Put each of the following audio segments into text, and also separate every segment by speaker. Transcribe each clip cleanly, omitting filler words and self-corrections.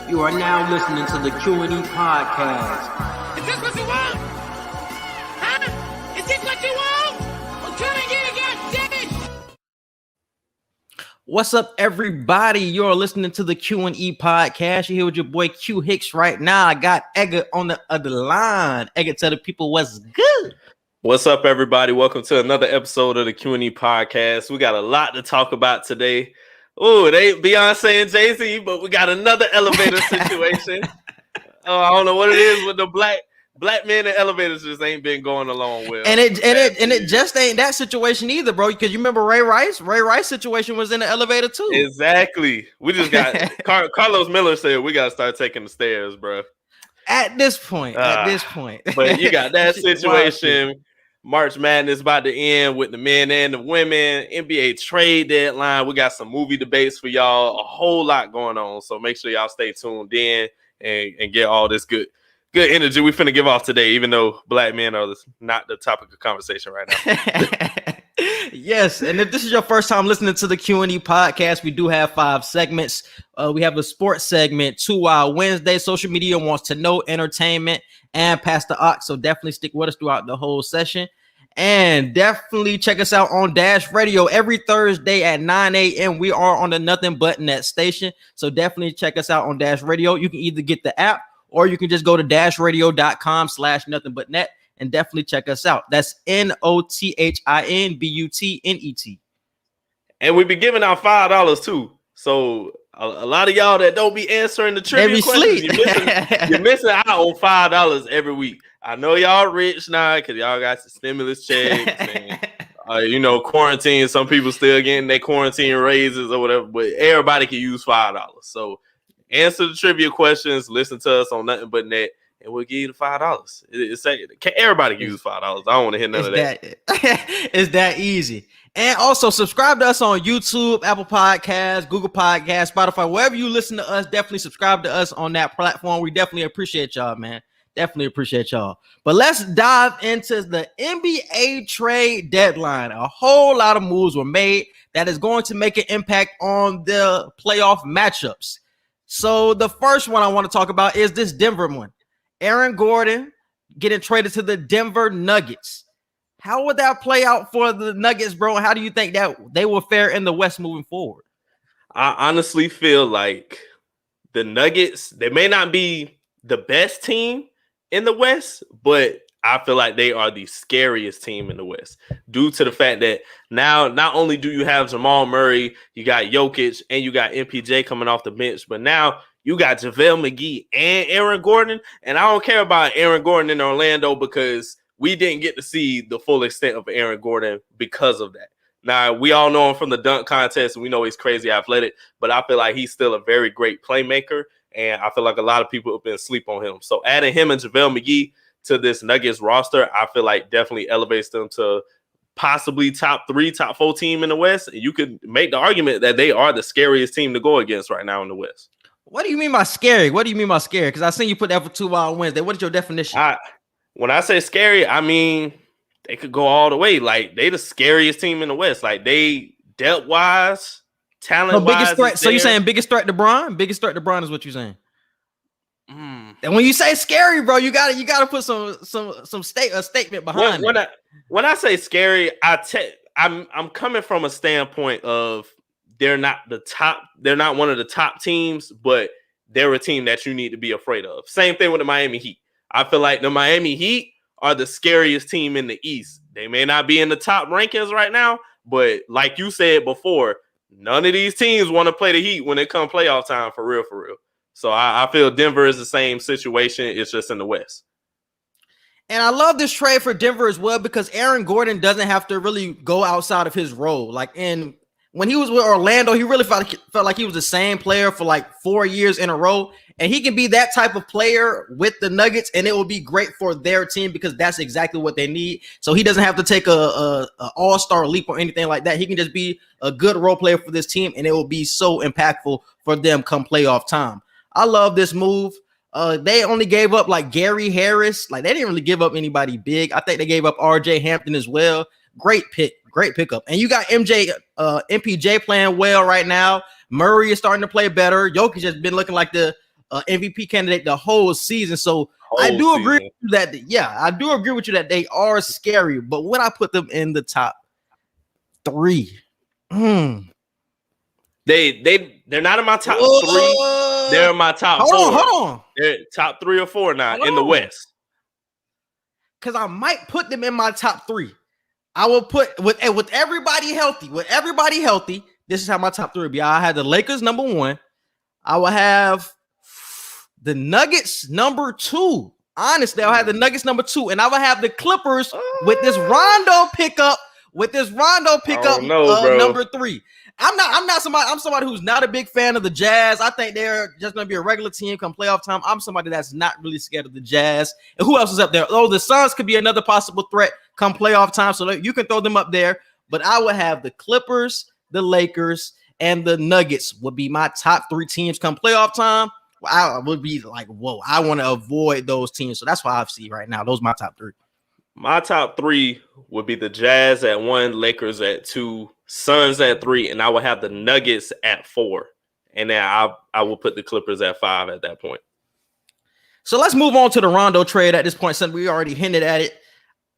Speaker 1: You are now listening to the Q&E podcast.
Speaker 2: Is this what you want? Huh? Is this what you want? I'm trying to get it, goddammit!
Speaker 1: What's up, everybody? You're listening to the Q&E podcast. You're here with your boy Q Hicks right now. I got Edgar on the other line. Edgar, tell the people what's good.
Speaker 3: What's up, everybody? Welcome to another episode of the Q&E podcast. We got a lot to talk about today. Oh, it ain't Beyonce and Jay-Z, but we got another elevator situation. I don't know what it is with the black men in elevators just ain't been going along well.
Speaker 1: And it just ain't that situation either, bro. Because you remember Ray Rice? Ray Rice situation was in the elevator too.
Speaker 3: Exactly. We just got Carlos Miller said we got to start taking the stairs, bro.
Speaker 1: At this point.
Speaker 3: But you got that situation. March Madness about to end with the men and the women. NBA trade deadline. We got some movie debates for y'all. A whole lot going on. So make sure y'all stay tuned in and get all this good energy we finna give off today, even though black men are not the topic of conversation right now.
Speaker 1: Yes, and if this is your first time listening to the Q&E podcast, we do have 5 segments. We have a sports segment, 2 Wild Wednesday, social media wants to know, entertainment, and Pastor Ox. So definitely stick with us throughout the whole session. And definitely check us out on Dash Radio every Thursday at 9 a.m. We are on the Nothing But Net station. So definitely check us out on Dash Radio. You can either get the app or you can just go to dashradio.com/nothingbutnet and definitely check us out. That's NOTHINBUTNET.
Speaker 3: And we be giving out $5 too. So a lot of y'all that don't be answering the trivia questions, you're missing out on $5 every week. I know y'all rich now because y'all got some stimulus checks and quarantine. Some people still getting their quarantine raises or whatever, but everybody can use $5. So answer the trivia questions, listen to us on Nothing But Net, and we'll give you the $5. Everybody can use $5. I don't want to hear none of that.
Speaker 1: It's that easy. And also subscribe to us on YouTube, Apple Podcasts, Google Podcasts, Spotify, wherever you listen to us. Definitely subscribe to us on that platform. We definitely appreciate y'all, man. Definitely appreciate y'all. But let's dive into the NBA trade deadline. A whole lot of moves were made that is going to make an impact on the playoff matchups. So the first one I want to talk about is this Denver one. Aaron Gordon getting traded to the Denver Nuggets. How would that play out for the Nuggets, bro? How do you think that they will fare in the West moving forward?
Speaker 3: I honestly feel like the Nuggets, they may not be the best team in the West, but I feel like they are the scariest team in the West due to the fact that now not only do you have Jamal Murray, you got Jokic, and you got MPJ coming off the bench, but now you got JaVale McGee and Aaron Gordon. And I don't care about Aaron Gordon in Orlando because we didn't get to see the full extent of Aaron Gordon because of that. Now, we all know him from the dunk contest, and we know he's crazy athletic, but I feel like he's still a very great playmaker, and I feel like a lot of people have been asleep on him. So adding him and JaVale McGee to this Nuggets roster, I feel like definitely elevates them to possibly top 3, top 4 team in the West. And you could make the argument that they are the scariest team to go against right now in the West.
Speaker 1: What do you mean by scary? Because I seen you put that for 2 Wild Wednesday. What is your definition?
Speaker 3: When I say scary, I mean they could go all the way. Like, they the scariest team in the West. Like, they depth-wise, talent-wise.
Speaker 1: So you're saying biggest threat to Bron? Biggest threat to Bron is what you're saying. And when you say scary, bro, you gotta put some statement behind it.
Speaker 3: When I say scary, I'm coming from a standpoint of they're not one of the top teams, but they're a team that you need to be afraid of. Same thing with the Miami Heat. I feel like the Miami Heat are the scariest team in the East. They may not be in the top rankings right now, but like you said before, none of these teams want to play the Heat when it comes playoff time for real. So I feel Denver is the same situation. It's just in the West.
Speaker 1: And I love this trade for Denver as well because Aaron Gordon doesn't have to really go outside of his role. When he was with Orlando, he really felt like he was the same player for like 4 years in a row. And he can be that type of player with the Nuggets, and it will be great for their team because that's exactly what they need. So he doesn't have to take a all-star leap or anything like that. He can just be a good role player for this team, and it will be so impactful for them come playoff time. I love this move. They only gave up like Gary Harris. Like, they didn't really give up anybody big. I think they gave up RJ Hampton as well. Great pickup. And you got MPJ playing well right now. Murray is starting to play better. Jokic has been looking like the MVP candidate the whole season. So I
Speaker 3: Whole
Speaker 1: do agree
Speaker 3: season.
Speaker 1: with you that, yeah, I do agree with you that they are scary. But would I put them in the top 3?
Speaker 3: They're not in my top 3. They're in my top 4.
Speaker 1: Hold on.
Speaker 3: They're top 3 or 4 now
Speaker 1: Hold
Speaker 3: in the
Speaker 1: on.
Speaker 3: West.
Speaker 1: Because I might put them in my top 3. I will put with everybody healthy. With everybody healthy, this is how my top 3 would be. I had the Lakers number 1. I will have the Nuggets number 2. Honestly, I'll have the Nuggets number 2, and I will have the Clippers with this Rondo pickup. Number 3. I'm somebody who's not a big fan of the Jazz. I think they're just going to be a regular team come playoff time. I'm somebody that's not really scared of the Jazz. And who else is up there? Oh, the Suns could be another possible threat come playoff time, so you can throw them up there. But I would have the Clippers, the Lakers, and the Nuggets would be my top 3 teams come playoff time. I would be like, whoa, I want to avoid those teams. So that's why I see right now. Those are my top 3.
Speaker 3: My top 3 would be the Jazz at 1, Lakers at 2, Suns at 3, and I would have the Nuggets at 4. And then I will put the Clippers at 5 at that point.
Speaker 1: So let's move on to the Rondo trade at this point, since we already hinted at it.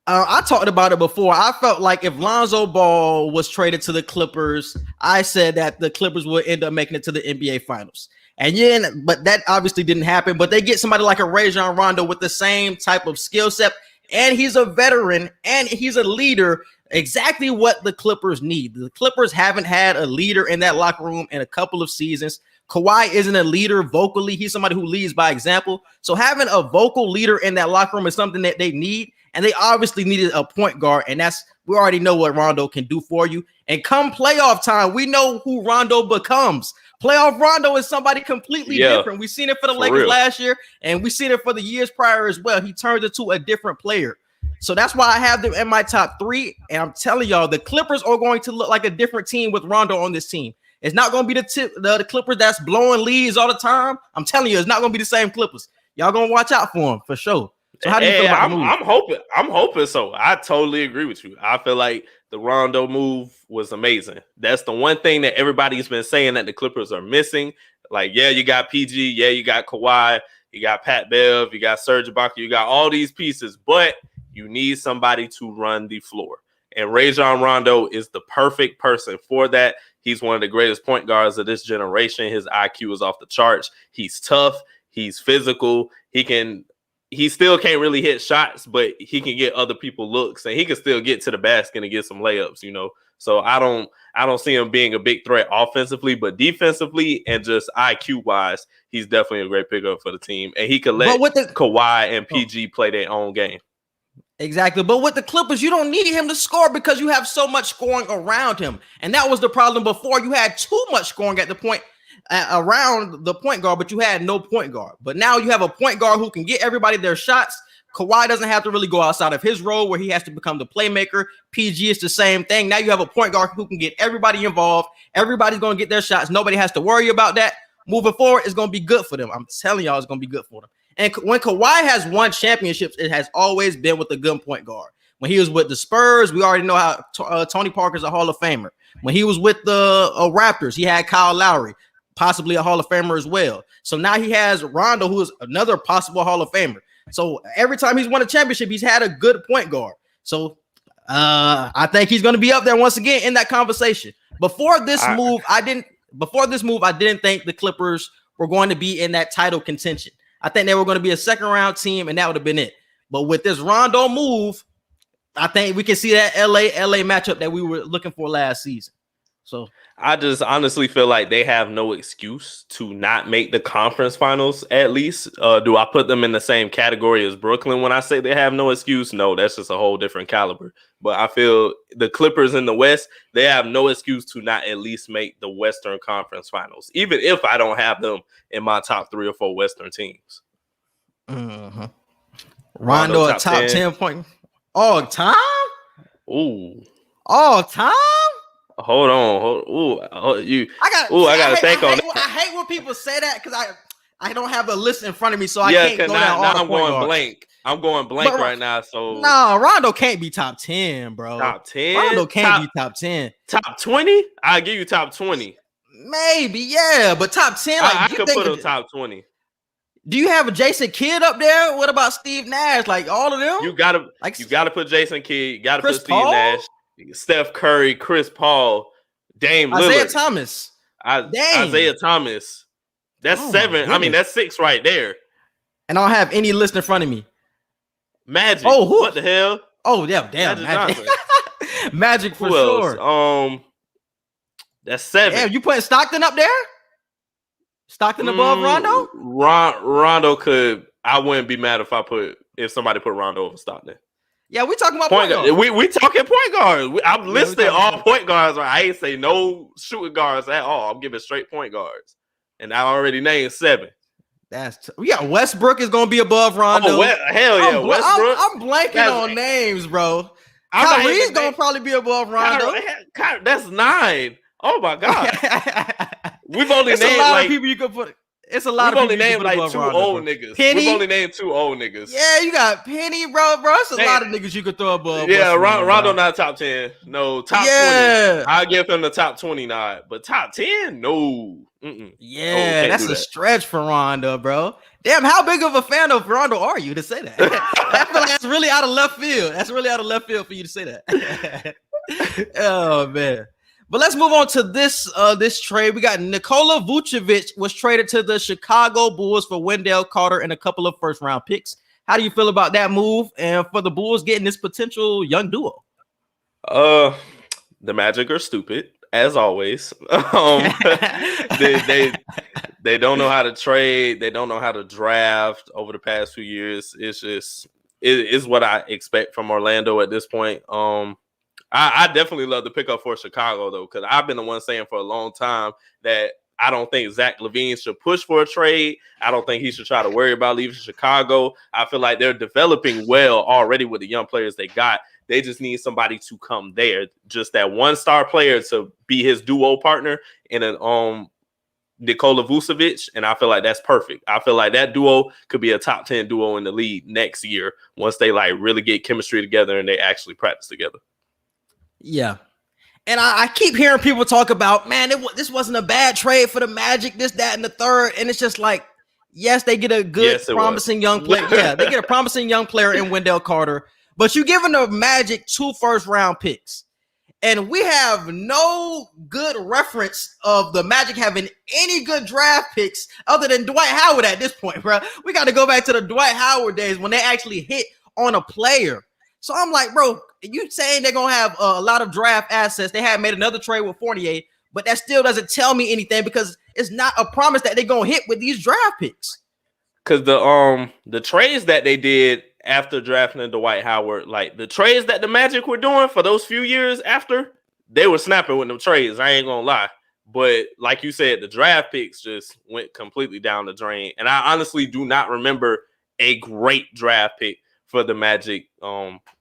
Speaker 1: I talked about it before. I felt like if Lonzo Ball was traded to the Clippers, I said that the Clippers would end up making it to the NBA Finals. But that obviously didn't happen. But they get somebody like a Rajon Rondo with the same type of skill set, and he's a veteran, and he's a leader, exactly what the Clippers need. The Clippers haven't had a leader in that locker room in a couple of seasons. Kawhi isn't a leader vocally. He's somebody who leads by example. So having a vocal leader in that locker room is something that they need. And they obviously needed a point guard. And we already know what Rondo can do for you. And come playoff time, we know who Rondo becomes. Playoff Rondo is somebody completely different. We've seen it for the Lakers last year, and we've seen it for the years prior as well. He turned into a different player. So that's why I have them in my top 3. And I'm telling y'all, the Clippers are going to look like a different team with Rondo on this team. It's not going to be the Clippers that's blowing leads all the time. I'm telling you, it's not going to be the same Clippers. Y'all going to watch out for them for sure. So how do you feel about the move?
Speaker 3: I'm hoping so. I totally agree with you. I feel like the Rondo move was amazing. That's the one thing that everybody's been saying that the Clippers are missing. Like, yeah, you got PG, yeah, you got Kawhi, you got Pat Bev, you got Serge Ibaka, you got all these pieces, but you need somebody to run the floor. And Rajon Rondo is the perfect person for that. He's one of the greatest point guards of this generation. His IQ is off the charts. He's tough. He's physical. He still can't really hit shots, but he can get other people looks, and he can still get to the basket and get some layups, So I don't see him being a big threat offensively, but defensively and just IQ wise, he's definitely a great pickup for the team. And he could let Kawhi and PG play their own game.
Speaker 1: Exactly. But with the Clippers, you don't need him to score because you have so much scoring around him. And that was the problem before. You had too much scoring at the point around the point guard, but you had no point guard. But now you have a point guard who can get everybody their shots. Kawhi doesn't have to really go outside of his role where he has to become the playmaker. PG is the same thing. Now you have a point guard who can get everybody involved. Everybody's going to get their shots. Nobody has to worry about that. Moving forward, it's going to be good for them. I'm telling y'all, it's going to be good for them. And when Kawhi has won championships, it has always been with a good point guard. When he was with the Spurs, we already know how Tony Parker's a Hall of Famer. When he was with the Raptors, he had Kyle Lowry, possibly a Hall of Famer as well. So now he has Rondo, who is another possible Hall of Famer. So every time he's won a championship, he's had a good point guard. So I think he's going to be up there once again in that conversation. Before this move, I didn't think the Clippers were going to be in that title contention. I think they were going to be a second round team, and that would have been it. But with this Rondo move, I think we can see that LA matchup that we were looking for last season. So
Speaker 3: I just honestly feel like they have no excuse to not make the conference finals, at least. Do I put them in the same category as Brooklyn when I say they have no excuse? No, that's just a whole different caliber. But I feel the Clippers in the West, they have no excuse to not at least make the Western Conference Finals, even if I don't have them in my top 3 or 4 Western teams.
Speaker 1: Mm-hmm. Rondo a top 10 point all time?
Speaker 3: Ooh.
Speaker 1: All time?
Speaker 3: Hold on. I gotta think on that.
Speaker 1: I hate when people say that because I don't have a list in front of me, so I can't go down all the
Speaker 3: I'm going blank. I'm going blank right now. So
Speaker 1: no, Rondo can't be top 10, bro.
Speaker 3: Top 10?
Speaker 1: Rondo can't be top 10.
Speaker 3: Top 20? I'll give you top 20.
Speaker 1: Maybe, yeah, but top 10. Like,
Speaker 3: I could put him top 20.
Speaker 1: Do you have a Jason Kidd up there? What about Steve Nash? Like all of them?
Speaker 3: You gotta
Speaker 1: Like
Speaker 3: put Jason Kidd, you gotta
Speaker 1: Chris
Speaker 3: put Steve
Speaker 1: Paul?
Speaker 3: Nash, Steph Curry, Chris Paul, Dame
Speaker 1: Isaiah
Speaker 3: Lillard,
Speaker 1: Thomas. Dang.
Speaker 3: Isaiah Thomas. That's
Speaker 1: Oh, my
Speaker 3: 7. I mean,
Speaker 1: goodness.
Speaker 3: that's 6 right there.
Speaker 1: And I don't have any list in front of me.
Speaker 3: Magic.
Speaker 1: Oh, who?
Speaker 3: What the hell?
Speaker 1: Oh, yeah, damn.
Speaker 3: Magic
Speaker 1: Magic, Magic for
Speaker 3: Who else?
Speaker 1: sure.
Speaker 3: That's 7.
Speaker 1: Damn, you putting Stockton up there? Stockton above Rondo?
Speaker 3: Rondo could. I wouldn't be mad if somebody put Rondo over Stockton.
Speaker 1: Yeah, we talking about
Speaker 3: Point guard.
Speaker 1: guard.
Speaker 3: We talking point guards. I'm listing all
Speaker 1: about
Speaker 3: point guards. Right? I ain't say no shooting guards at all. I'm giving straight point guards, and I already named 7.
Speaker 1: Yeah, Westbrook is gonna be above Rondo.
Speaker 3: Oh, hell yeah, Westbrook.
Speaker 1: I'm blanking on names, bro. Kyrie's gonna probably be above Rondo.
Speaker 3: That's 9. Oh my god. We've only
Speaker 1: It's
Speaker 3: named
Speaker 1: a lot
Speaker 3: like
Speaker 1: of people you could put. It's a lot
Speaker 3: we've
Speaker 1: of people
Speaker 3: only named like
Speaker 1: above
Speaker 3: 2
Speaker 1: Rondo,
Speaker 3: old
Speaker 1: bro.
Speaker 3: niggas.
Speaker 1: Penny?
Speaker 3: We've only named 2 old niggas.
Speaker 1: Yeah, you got Penny, bro. It's a lot of niggas you could throw above.
Speaker 3: Yeah,
Speaker 1: Westbrook,
Speaker 3: Rondo
Speaker 1: bro.
Speaker 3: not top 10. No, top 20. I'll give him the top 20 nod, but top 10, no.
Speaker 1: Yeah, that's a stretch for Rondo, bro. Damn, how big of a fan of Rondo are you to say that? I feel like that's really out of left field. That's really out of left field for you to say that. Oh man. But let's move on to this trade. We got Nikola Vucevic was traded to the Chicago Bulls for Wendell Carter and a couple of first-round picks. How do you feel about that move and for the Bulls getting this potential young duo?
Speaker 3: The Magic are stupid, as always. They don't know how to trade. They don't know how to draft over the past few years. It's just it's what I expect from Orlando at this point. I definitely love the pickup for Chicago, though, because I've been the one saying for a long time that I don't think Zach LaVine should push for a trade. I don't think he should try to worry about leaving Chicago. I feel like they're developing well already with the young players they got. They just need somebody to come there, just that one-star player to be his duo partner in an Nikola Vucevic, and I feel like that's perfect. I feel like that duo could be a top 10 duo in the league next year once they like really get chemistry together and they actually practice together.
Speaker 1: Yeah. And I keep hearing people talk about, man, this wasn't a bad trade for the Magic, this, that, and the third. And it's just like, yes, they get a good, promising young player. Yeah, they get a promising young player in Wendell Carter, but you're giving the Magic 2 first-round picks. And we have no good reference of the Magic having any good draft picks other than Dwight Howard at this point, bro. We got to go back to the Dwight Howard days when they actually hit on a player. So I'm like, bro, you saying they're going to have a lot of draft assets. They had made another trade with Fournier, but that still doesn't tell me anything because it's not a promise that they're going to hit with these draft picks.
Speaker 3: Because the trades that they did after drafting Dwight Howard, like the trades that the Magic were doing for those few years after, they were snapping with them trades. I ain't going to lie. But like you said, the draft picks just went completely down the drain. And I honestly do not remember a great draft pick for the Magic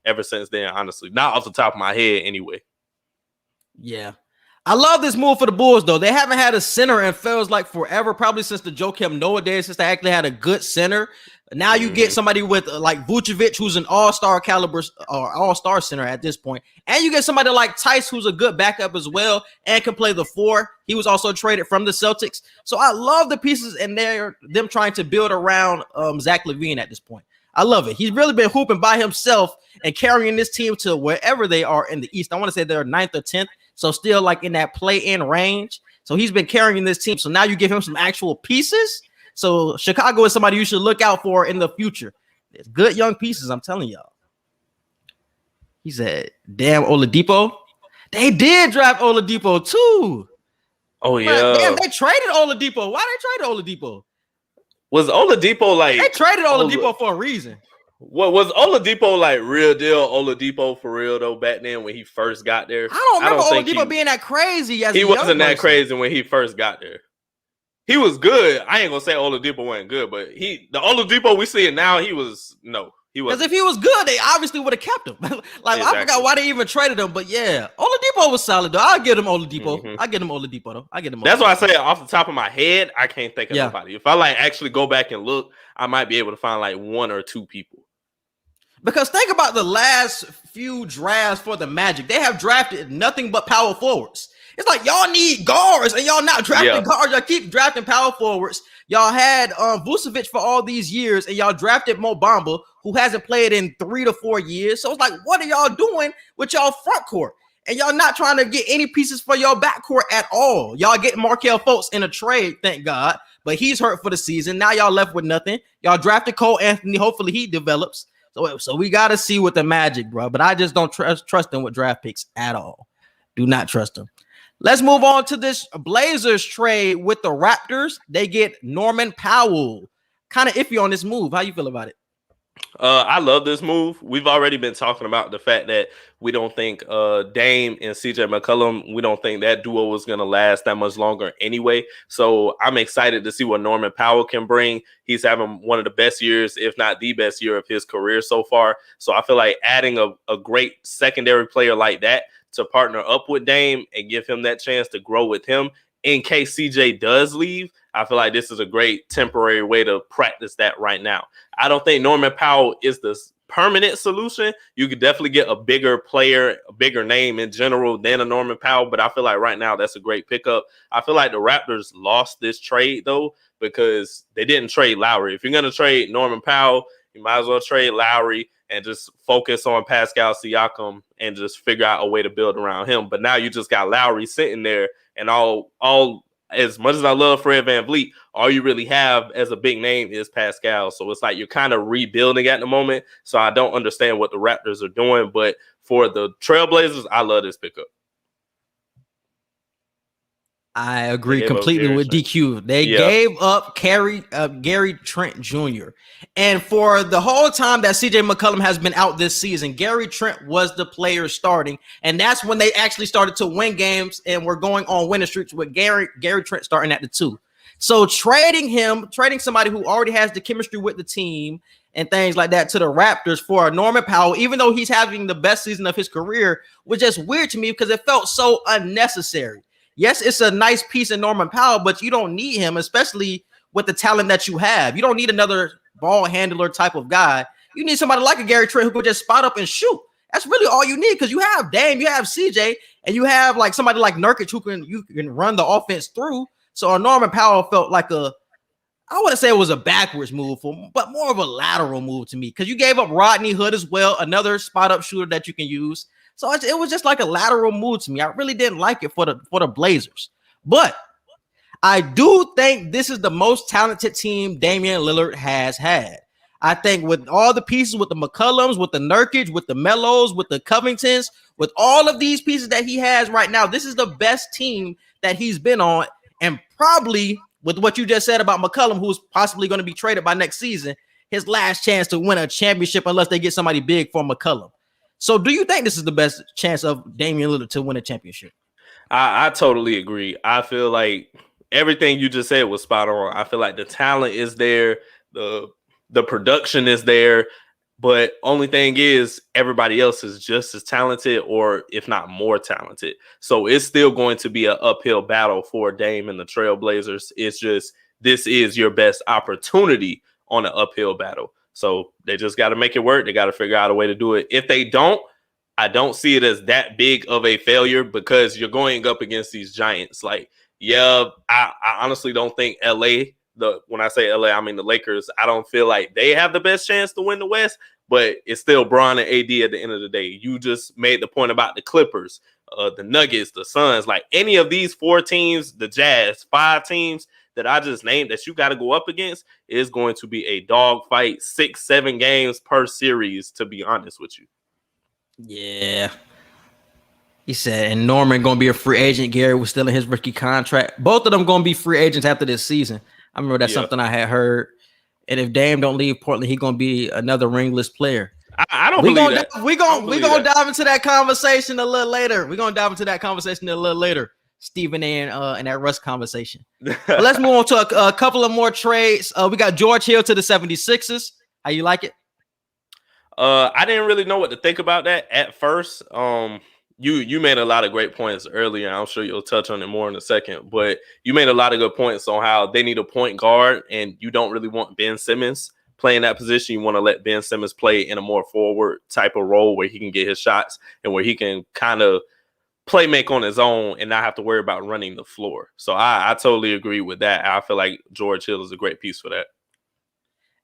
Speaker 3: ever since then, honestly. Not off the top of my head anyway.
Speaker 1: Yeah. I love this move for the Bulls, though. They haven't had a center in feels like forever, probably since the Joakim Noah days, since they actually had a good center. Now you get somebody with like Vucevic, who's an all-star caliber or all-star center at this point. And you get somebody like Tice, who's a good backup as well and can play the 4. He was also traded from the Celtics. So I love the pieces and them trying to build around Zach LaVine at this point. I love it. He's really been hooping by himself and carrying this team to wherever they are in the East. I want to say they're 9th or 10th, so still like in that play-in range. So he's been carrying this team. So now you give him some actual pieces. So Chicago is somebody you should look out for in the future. There's good young pieces, I'm telling y'all. He said, damn, Oladipo. They did draft Oladipo too.
Speaker 3: Oh, yeah.
Speaker 1: Damn, they traded Oladipo. Why they traded Oladipo?
Speaker 3: Was Oladipo like...
Speaker 1: They traded Oladipo for a reason.
Speaker 3: What was Oladipo like real deal Oladipo for real though back then when he first got there?
Speaker 1: I don't remember Oladipo being that crazy. He
Speaker 3: wasn't that crazy when he first got there. He was good. I ain't gonna say Oladipo wasn't good, but the Oladipo we see now, he was no. He was
Speaker 1: because if he was good, they obviously would have kept him. Like exactly. I forgot why they even traded him, but yeah, Oladipo was solid though. I'll give him Oladipo.
Speaker 3: Mm-hmm.
Speaker 1: I get him Oladipo though. I get him.
Speaker 3: That's why I say off the top of my head, I can't think of nobody. If I like actually go back and look, I might be able to find like 1 or 2 people.
Speaker 1: Because think about the last few drafts for the Magic. They have drafted nothing but power forwards. It's like y'all need guards and y'all not drafting guards. Y'all keep drafting power forwards. Y'all had Vucevic for all these years and y'all drafted Mo Bamba, who hasn't played in 3 to 4 years. So it's like, what are y'all doing with y'all front court? And y'all not trying to get any pieces for your backcourt at all. Y'all get Markelle Fultz in a trade, thank God. But he's hurt for the season. Now y'all left with nothing. Y'all drafted Cole Anthony. Hopefully he develops. So we got to see with the Magic, bro. But I just don't trust them with draft picks at all. Do not trust them. Let's move on to this Blazers trade with the Raptors. They get Norman Powell. Kind of iffy on this move. How you feel about it?
Speaker 3: I love this move. We've already been talking about the fact that we don't think Dame and CJ McCollum, we don't think that duo is going to last that much longer anyway. So I'm excited to see what Norman Powell can bring. He's having one of the best years, if not the best year of his career so far. So I feel like adding a great secondary player like that to partner up with Dame and give him that chance to grow with him in case CJ does leave, I feel like this is a great temporary way to practice that right now. I don't think Norman Powell is the permanent solution. You could definitely get a bigger player, a bigger name in general than a Norman Powell, but I feel like right now that's a great pickup. I feel like the Raptors lost this trade, though, because they didn't trade Lowry. If you're going to trade Norman Powell, you might as well trade Lowry and just focus on Pascal Siakam and just figure out a way to build around him. But now you just got Lowry sitting there, and all as much as I love Fred VanVleet, all you really have as a big name is Pascal. So it's like you're kind of rebuilding at the moment. So I don't understand what the Raptors are doing. But for the Trailblazers, I love this pickup.
Speaker 1: I agree completely with DQ. They gave up Gary Trent Jr. And for the whole time that CJ McCollum has been out this season, Gary Trent was the player starting. And that's when they actually started to win games and were going on winning streaks with Gary Trent starting at the 2. So trading somebody who already has the chemistry with the team and things like that to the Raptors for Norman Powell, even though he's having the best season of his career, was just weird to me because it felt so unnecessary. Yes, it's a nice piece in Norman Powell, but you don't need him, especially with the talent that you have. You don't need another ball handler type of guy. You need somebody like a Gary Trent who could just spot up and shoot. That's really all you need because you have Dame, you have CJ, and you have like somebody like Nurkic who can run the offense through. So a Norman Powell felt like I wouldn't say it was a backwards move, but more of a lateral move to me because you gave up Rodney Hood as well, another spot up shooter that you can use. So it was just like a lateral move to me. I really didn't like it for the Blazers. But I do think this is the most talented team Damian Lillard has had. I think with all the pieces, with the McCollums, with the Nurkic, with the Melos, with the Covingtons, with all of these pieces that he has right now, this is the best team that he's been on. And probably with what you just said about McCollum, who's possibly going to be traded by next season, his last chance to win a championship unless they get somebody big for McCollum. So do you think this is the best chance of Damian Lillard to win a championship?
Speaker 3: I totally agree. I feel like everything you just said was spot on. I feel like the talent is there. The production is there. But only thing is everybody else is just as talented or if not more talented. So it's still going to be an uphill battle for Dame and the Trailblazers. It's just this is your best opportunity on an uphill battle. So they just got to make it work. They got to figure out a way to do it. If they don't, I don't see it as that big of a failure because you're going up against these giants. Like, I honestly don't think LA, when I say LA, I mean the Lakers, I don't feel like they have the best chance to win the West, but it's still Bron and AD at the end of the day. You just made the point about the Clippers, the Nuggets, the Suns, like any of these 4 teams, the Jazz, 5 teams that I just named that you got to go up against is going to be a dog fight, 6-7 games per series, to be honest with you.
Speaker 1: Yeah. He said, and Norman going to be a free agent. Gary was still in his rookie contract. Both of them going to be free agents after this season. I remember that's something I had heard. And if Dame don't leave Portland, he's going to be another ringless player.
Speaker 3: I don't believe that.
Speaker 1: We're going to dive into that conversation a little later. Stephen A. and that Russ conversation. Let's move on to a couple of more trades. We got George Hill to the 76ers. How you like it?
Speaker 3: I didn't really know what to think about that at first. You made a lot of great points earlier. I'm sure you'll touch on it more in a second, but you made a lot of good points on how they need a point guard and you don't really want Ben Simmons play in that position. You want to let Ben Simmons play in a more forward type of role where he can get his shots and where he can kind of play make on his own and not have to worry about running the floor. So I totally agree with that. I feel like George Hill is a great piece for that.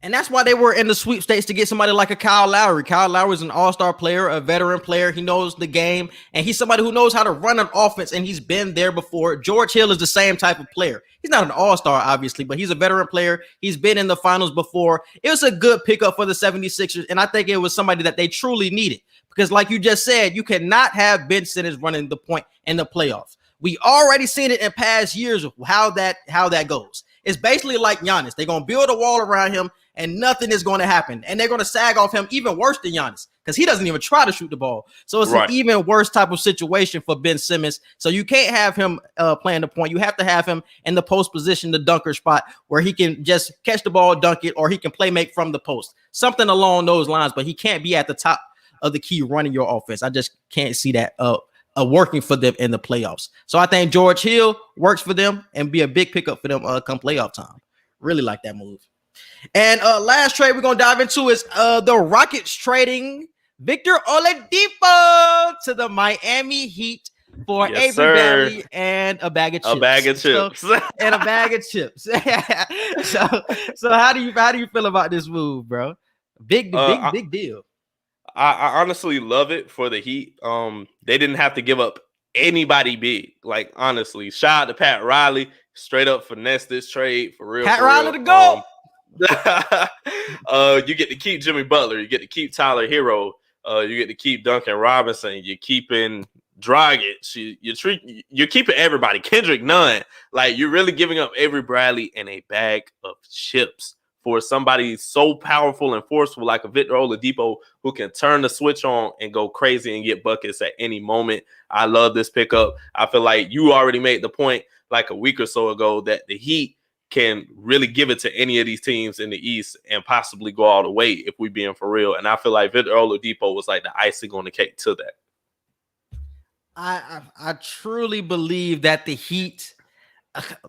Speaker 1: And that's why they were in the sweepstakes to get somebody like a Kyle Lowry. Kyle Lowry is an all-star player, a veteran player. He knows the game, and he's somebody who knows how to run an offense, and he's been there before. George Hill is the same type of player. He's not an all-star, obviously, but he's a veteran player. He's been in the finals before. It was a good pickup for the 76ers, and I think it was somebody that they truly needed. Because like you just said, you cannot have Ben Simmons running the point in the playoffs. We already seen it in past years of how that goes. It's basically like Giannis. They're going to build a wall around him, and nothing is going to happen. And they're going to sag off him even worse than Giannis because he doesn't even try to shoot the ball. So it's an even worse type of situation for Ben Simmons. So you can't have him playing the point. You have to have him in the post position, the dunker spot, where he can just catch the ball, dunk it, or he can play make from the post. Something along those lines, but he can't be at the top of the key running your offense. I just can't see that working for them in the playoffs. So I think George Hill works for them and be a big pickup for them come playoff time. Really like that move. And last trade we're going to dive into is the Rockets trading Victor Oladipo to the Miami Heat for Avery Bradley and a bag of chips.
Speaker 3: A bag of chips.
Speaker 1: And a bag of chips. So how do you feel about this move, bro? Big deal.
Speaker 3: I honestly love it for the Heat. They didn't have to give up anybody big. Like, honestly, shout out to Pat Riley. Straight up finesse this trade for real.
Speaker 1: Pat Riley to go.
Speaker 3: You get to keep Jimmy Butler. You get to keep Tyler Hero. You get to keep Duncan Robinson. You're keeping Dragic. You're keeping everybody. Kendrick Nunn. Like, you're really giving up Avery Bradley and a bag of chips for somebody so powerful and forceful like a Victor Oladipo who can turn the switch on and go crazy and get buckets at any moment. I love this pickup. I feel like you already made the point like a week or so ago that the Heat can really give it to any of these teams in the East and possibly go all the way if we being for real. And I feel like Victor Oladipo was like the icing on the cake to that.
Speaker 1: I truly believe that the Heat,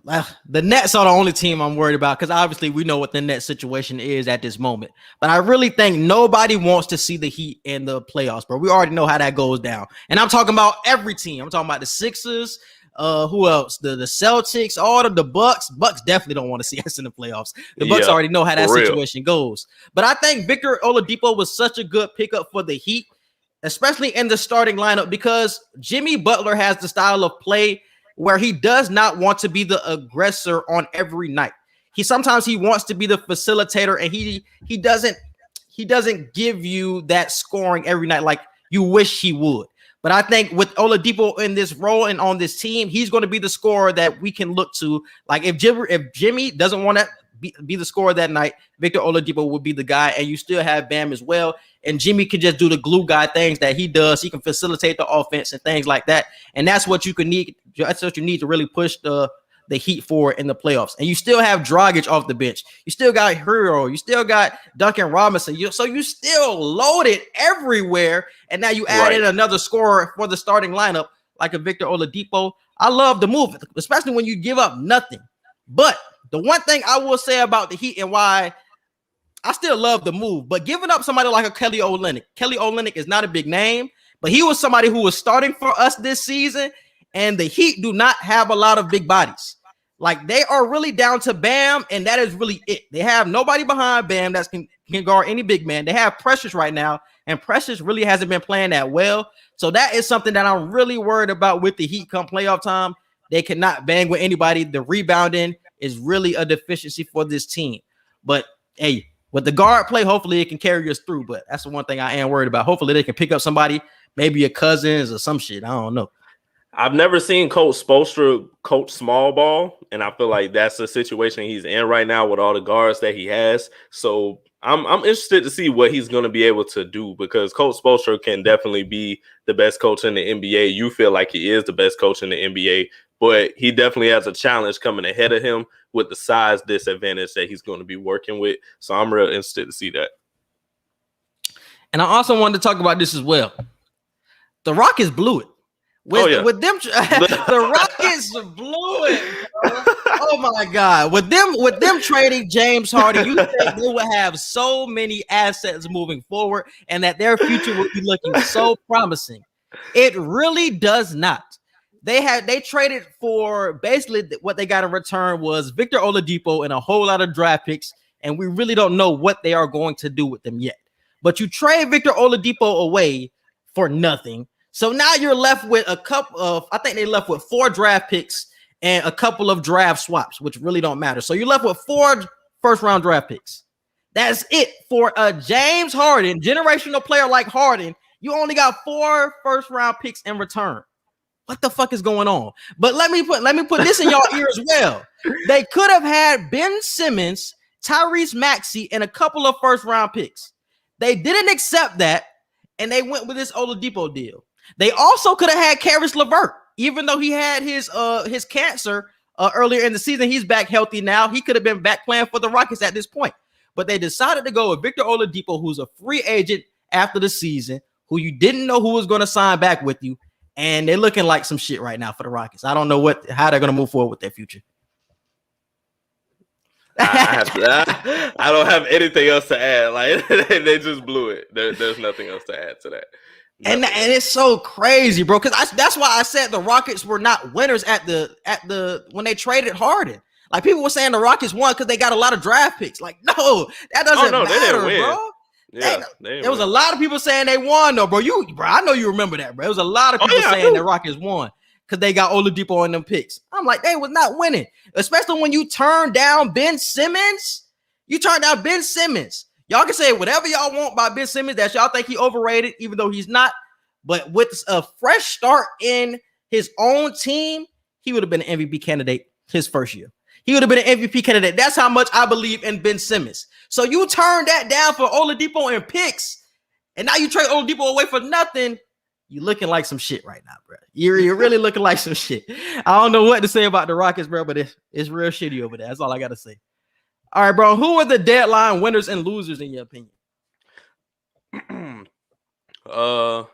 Speaker 1: the Nets are the only team I'm worried about because obviously we know what the Nets situation is at this moment. But I really think nobody wants to see the Heat in the playoffs, bro. We already know how that goes down. And I'm talking about every team. I'm talking about the Sixers. Who else? The Celtics, all of the Bucks. Bucks definitely don't want to see us in the playoffs. The Bucks already know how that situation goes. But I think Victor Oladipo was such a good pickup for the Heat, especially in the starting lineup, because Jimmy Butler has the style of play where he does not want to be the aggressor on every night. Sometimes he wants to be the facilitator, and he doesn't give you that scoring every night like you wish he would. But I think with Oladipo in this role and on this team, he's going to be the scorer that we can look to. Like if Jimmy doesn't want to be the scorer that night, Victor Oladipo would be the guy, and you still have Bam as well. And Jimmy can just do the glue guy things that he does. He can facilitate the offense and things like that. And that's what you need. That's what you need to really push the Heat forward in the playoffs. And you still have Dragic off the bench. You still got Hero. You still got Duncan Robinson. So you still loaded everywhere. And now you added another scorer for the starting lineup like a Victor Oladipo. I love the move, especially when you give up nothing. But the one thing I will say about the Heat and why I still love the move, but giving up somebody like a Kelly Olynyk. Kelly Olynyk is not a big name, but he was somebody who was starting for us this season. And the Heat do not have a lot of big bodies. Like, they are really down to Bam, and that is really it. They have nobody behind Bam that can guard any big man. They have Precious right now, and Precious really hasn't been playing that well. So that is something that I'm really worried about with the Heat come playoff time. They cannot bang with anybody. The rebounding is really a deficiency for this team. But, hey, with the guard play, hopefully it can carry us through. But that's the one thing I am worried about. Hopefully they can pick up somebody, maybe a Cousins or some shit. I don't know.
Speaker 3: I've never seen Coach Spoelstra coach small ball, and I feel like that's the situation he's in right now with all the guards that he has. So I'm interested to see what he's going to be able to do, because Coach Spoelstra can definitely be the best coach in the NBA. You feel like he is the best coach in the NBA, but he definitely has a challenge coming ahead of him with the size disadvantage that he's going to be working with. So I'm real interested to see that.
Speaker 1: And I also wanted to talk about this as well. The Rockets blew it. With them, the Rockets blew it, bro. Oh my God! With them trading James Harden, you think they would have so many assets moving forward, and that their future would be looking so promising. It really does not. They traded for basically what they got in return was Victor Oladipo and a whole lot of draft picks, and we really don't know what they are going to do with them yet. But you trade Victor Oladipo away for nothing. So now you're left with a couple of, I think they left with 4 draft picks and a couple of draft swaps, which really don't matter. So you're left with 4 first-round draft picks. That's it for a James Harden, generational player like Harden. You only got 4 first-round picks in return. What the fuck is going on? But let me put this in y'all ear as well. They could have had Ben Simmons, Tyrese Maxey, and a couple of first-round picks. They didn't accept that, and they went with this Oladipo deal. They also could have had Karis LeVert, even though he had his cancer earlier in the season. He's back healthy now. He could have been back playing for the Rockets at this point. But they decided to go with Victor Oladipo, who's a free agent after the season, who you didn't know who was going to sign back with you. And they're looking like some shit right now for the Rockets. I don't know how they're going to move forward with their future.
Speaker 3: I don't have anything else to add. Like they just blew it. There's nothing else to add to that.
Speaker 1: And it's so crazy, bro. Because that's why I said the Rockets were not winners at the when they traded Harden. Like people were saying the Rockets won because they got a lot of draft picks. Like no, that doesn't matter, bro.
Speaker 3: Yeah,
Speaker 1: there was a lot of people saying they won though, bro. I know you remember that, bro. There was a lot of people saying the Rockets won because they got Oladipo in them picks. I'm like, they was not winning, especially when you turn down Ben Simmons. You turn down Ben Simmons. Y'all can say whatever y'all want about Ben Simmons, that y'all think he overrated, even though he's not. But with a fresh start in his own team, he would have been an MVP candidate his first year. He would have been an MVP candidate. That's how much I believe in Ben Simmons. So you turn that down for Oladipo and picks, and now you trade Oladipo away for nothing. You're looking like some shit right now, bro. You're really looking like some shit. I don't know what to say about the Rockets, bro, but it's real shitty over there. That's all I got to say. All right, bro. Who are the deadline winners and losers in your opinion?
Speaker 3: The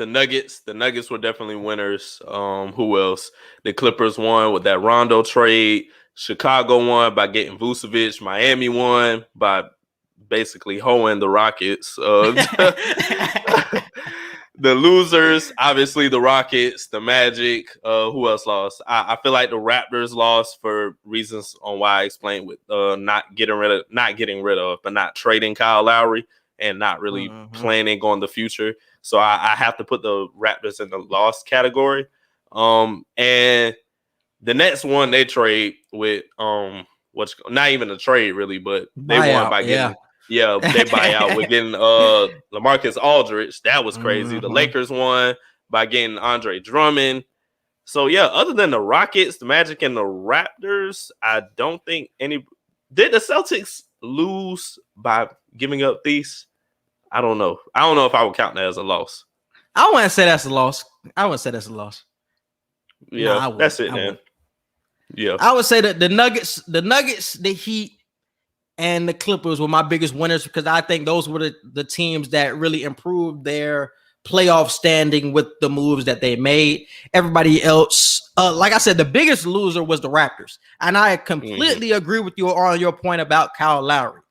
Speaker 3: Nuggets. The Nuggets were definitely winners. Who else? The Clippers won with that Rondo trade. Chicago won by getting Vucevic. Miami won by basically hoeing the Rockets. The losers, obviously the Rockets, the Magic. Who else lost? I feel like the Raptors lost for reasons on why I explained with not getting rid of, but not trading Kyle Lowry and not really planning on the future. So I have to put the Raptors in the lost category. And the Nets won their trade with not even a trade really, but they won by getting they buy out with getting LaMarcus Aldridge. That was crazy. The Lakers won by getting Andre Drummond. So yeah, other than the Rockets, the Magic, and the Raptors, I don't think any. Did the Celtics lose by giving up these? I don't know. I don't know if I would count that as a loss.
Speaker 1: I wouldn't say that's a loss.
Speaker 3: Yeah, that's it, man. Yeah,
Speaker 1: I would say that the Nuggets, the Heat, and the Clippers were my biggest winners because I think those were the teams that really improved their playoff standing with the moves that they made. Everybody else, like I said, the biggest loser was the Raptors. And I completely agree with you on your point about Kyle Lowry.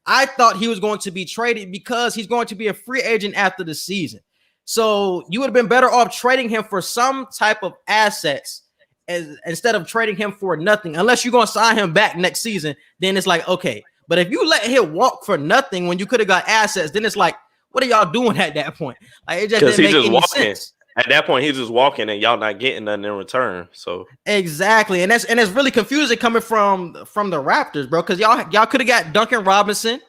Speaker 1: I thought he was going to be traded because he's going to be a free agent after the season. So you would have been better off trading him for some type of assets instead of trading him for nothing. Unless you're going to sign him back next season, then it's like, okay. But if you let him walk for nothing when you could have got assets, then it's like, what are y'all doing at that point? Like, it just didn't make any sense.
Speaker 3: At that point, he's just walking and y'all not getting nothing in return. So
Speaker 1: exactly, and it's really confusing coming from the Raptors, bro. Because y'all could have got Duncan Robinson.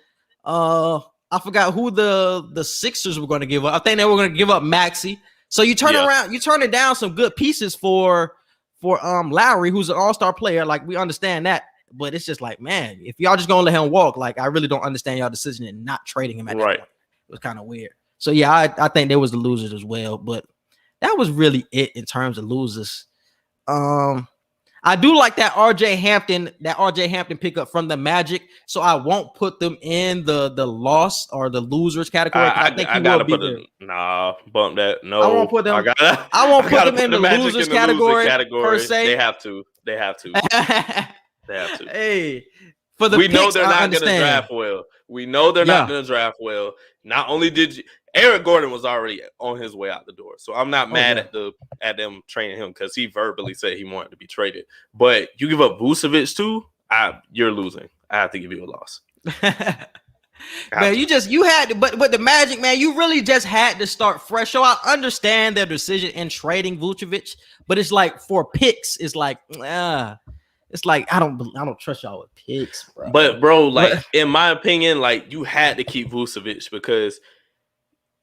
Speaker 1: I forgot who the Sixers were going to give up. I think they were going to give up Maxey. So you turn around, you turn it down some good pieces for Lowry, who's an all-star player. Like, we understand that, but it's just like, man, if y'all just gonna let him walk, like, I really don't understand y'all decision in not trading him at that point. It was kind of weird. So yeah, I think there was the losers as well, but that was really it in terms of losers. I I do like that RJ Hampton pickup from the Magic. So I won't put them in the loss or the losers category because I think he will
Speaker 3: gotta
Speaker 1: be
Speaker 3: put
Speaker 1: there.
Speaker 3: bump that.
Speaker 1: I
Speaker 3: No,
Speaker 1: won't put them.
Speaker 3: I
Speaker 1: I won't put
Speaker 3: gotta
Speaker 1: them
Speaker 3: put
Speaker 1: in
Speaker 3: the
Speaker 1: the
Speaker 3: Magic
Speaker 1: losers
Speaker 3: in the loser
Speaker 1: category per se.
Speaker 3: They have to. They have to.
Speaker 1: Hey, for the
Speaker 3: we
Speaker 1: picks,
Speaker 3: know they're
Speaker 1: I
Speaker 3: not going to
Speaker 1: understand.
Speaker 3: draft well. We know they're not going to draft well. Not only did you, Eric Gordon was already on his way out the door, so I'm not mad at them training him because he verbally said he wanted to be traded. But you give up Vucevic too, you're losing. I have to give you a loss.
Speaker 1: Man, you had to, but the Magic, man, you really just had to start fresh. So I understand their decision in trading Vucevic, but it's like for picks, it's like it's like I don't trust y'all with picks, bro.
Speaker 3: But bro, like in my opinion, like you had to keep Vucevic because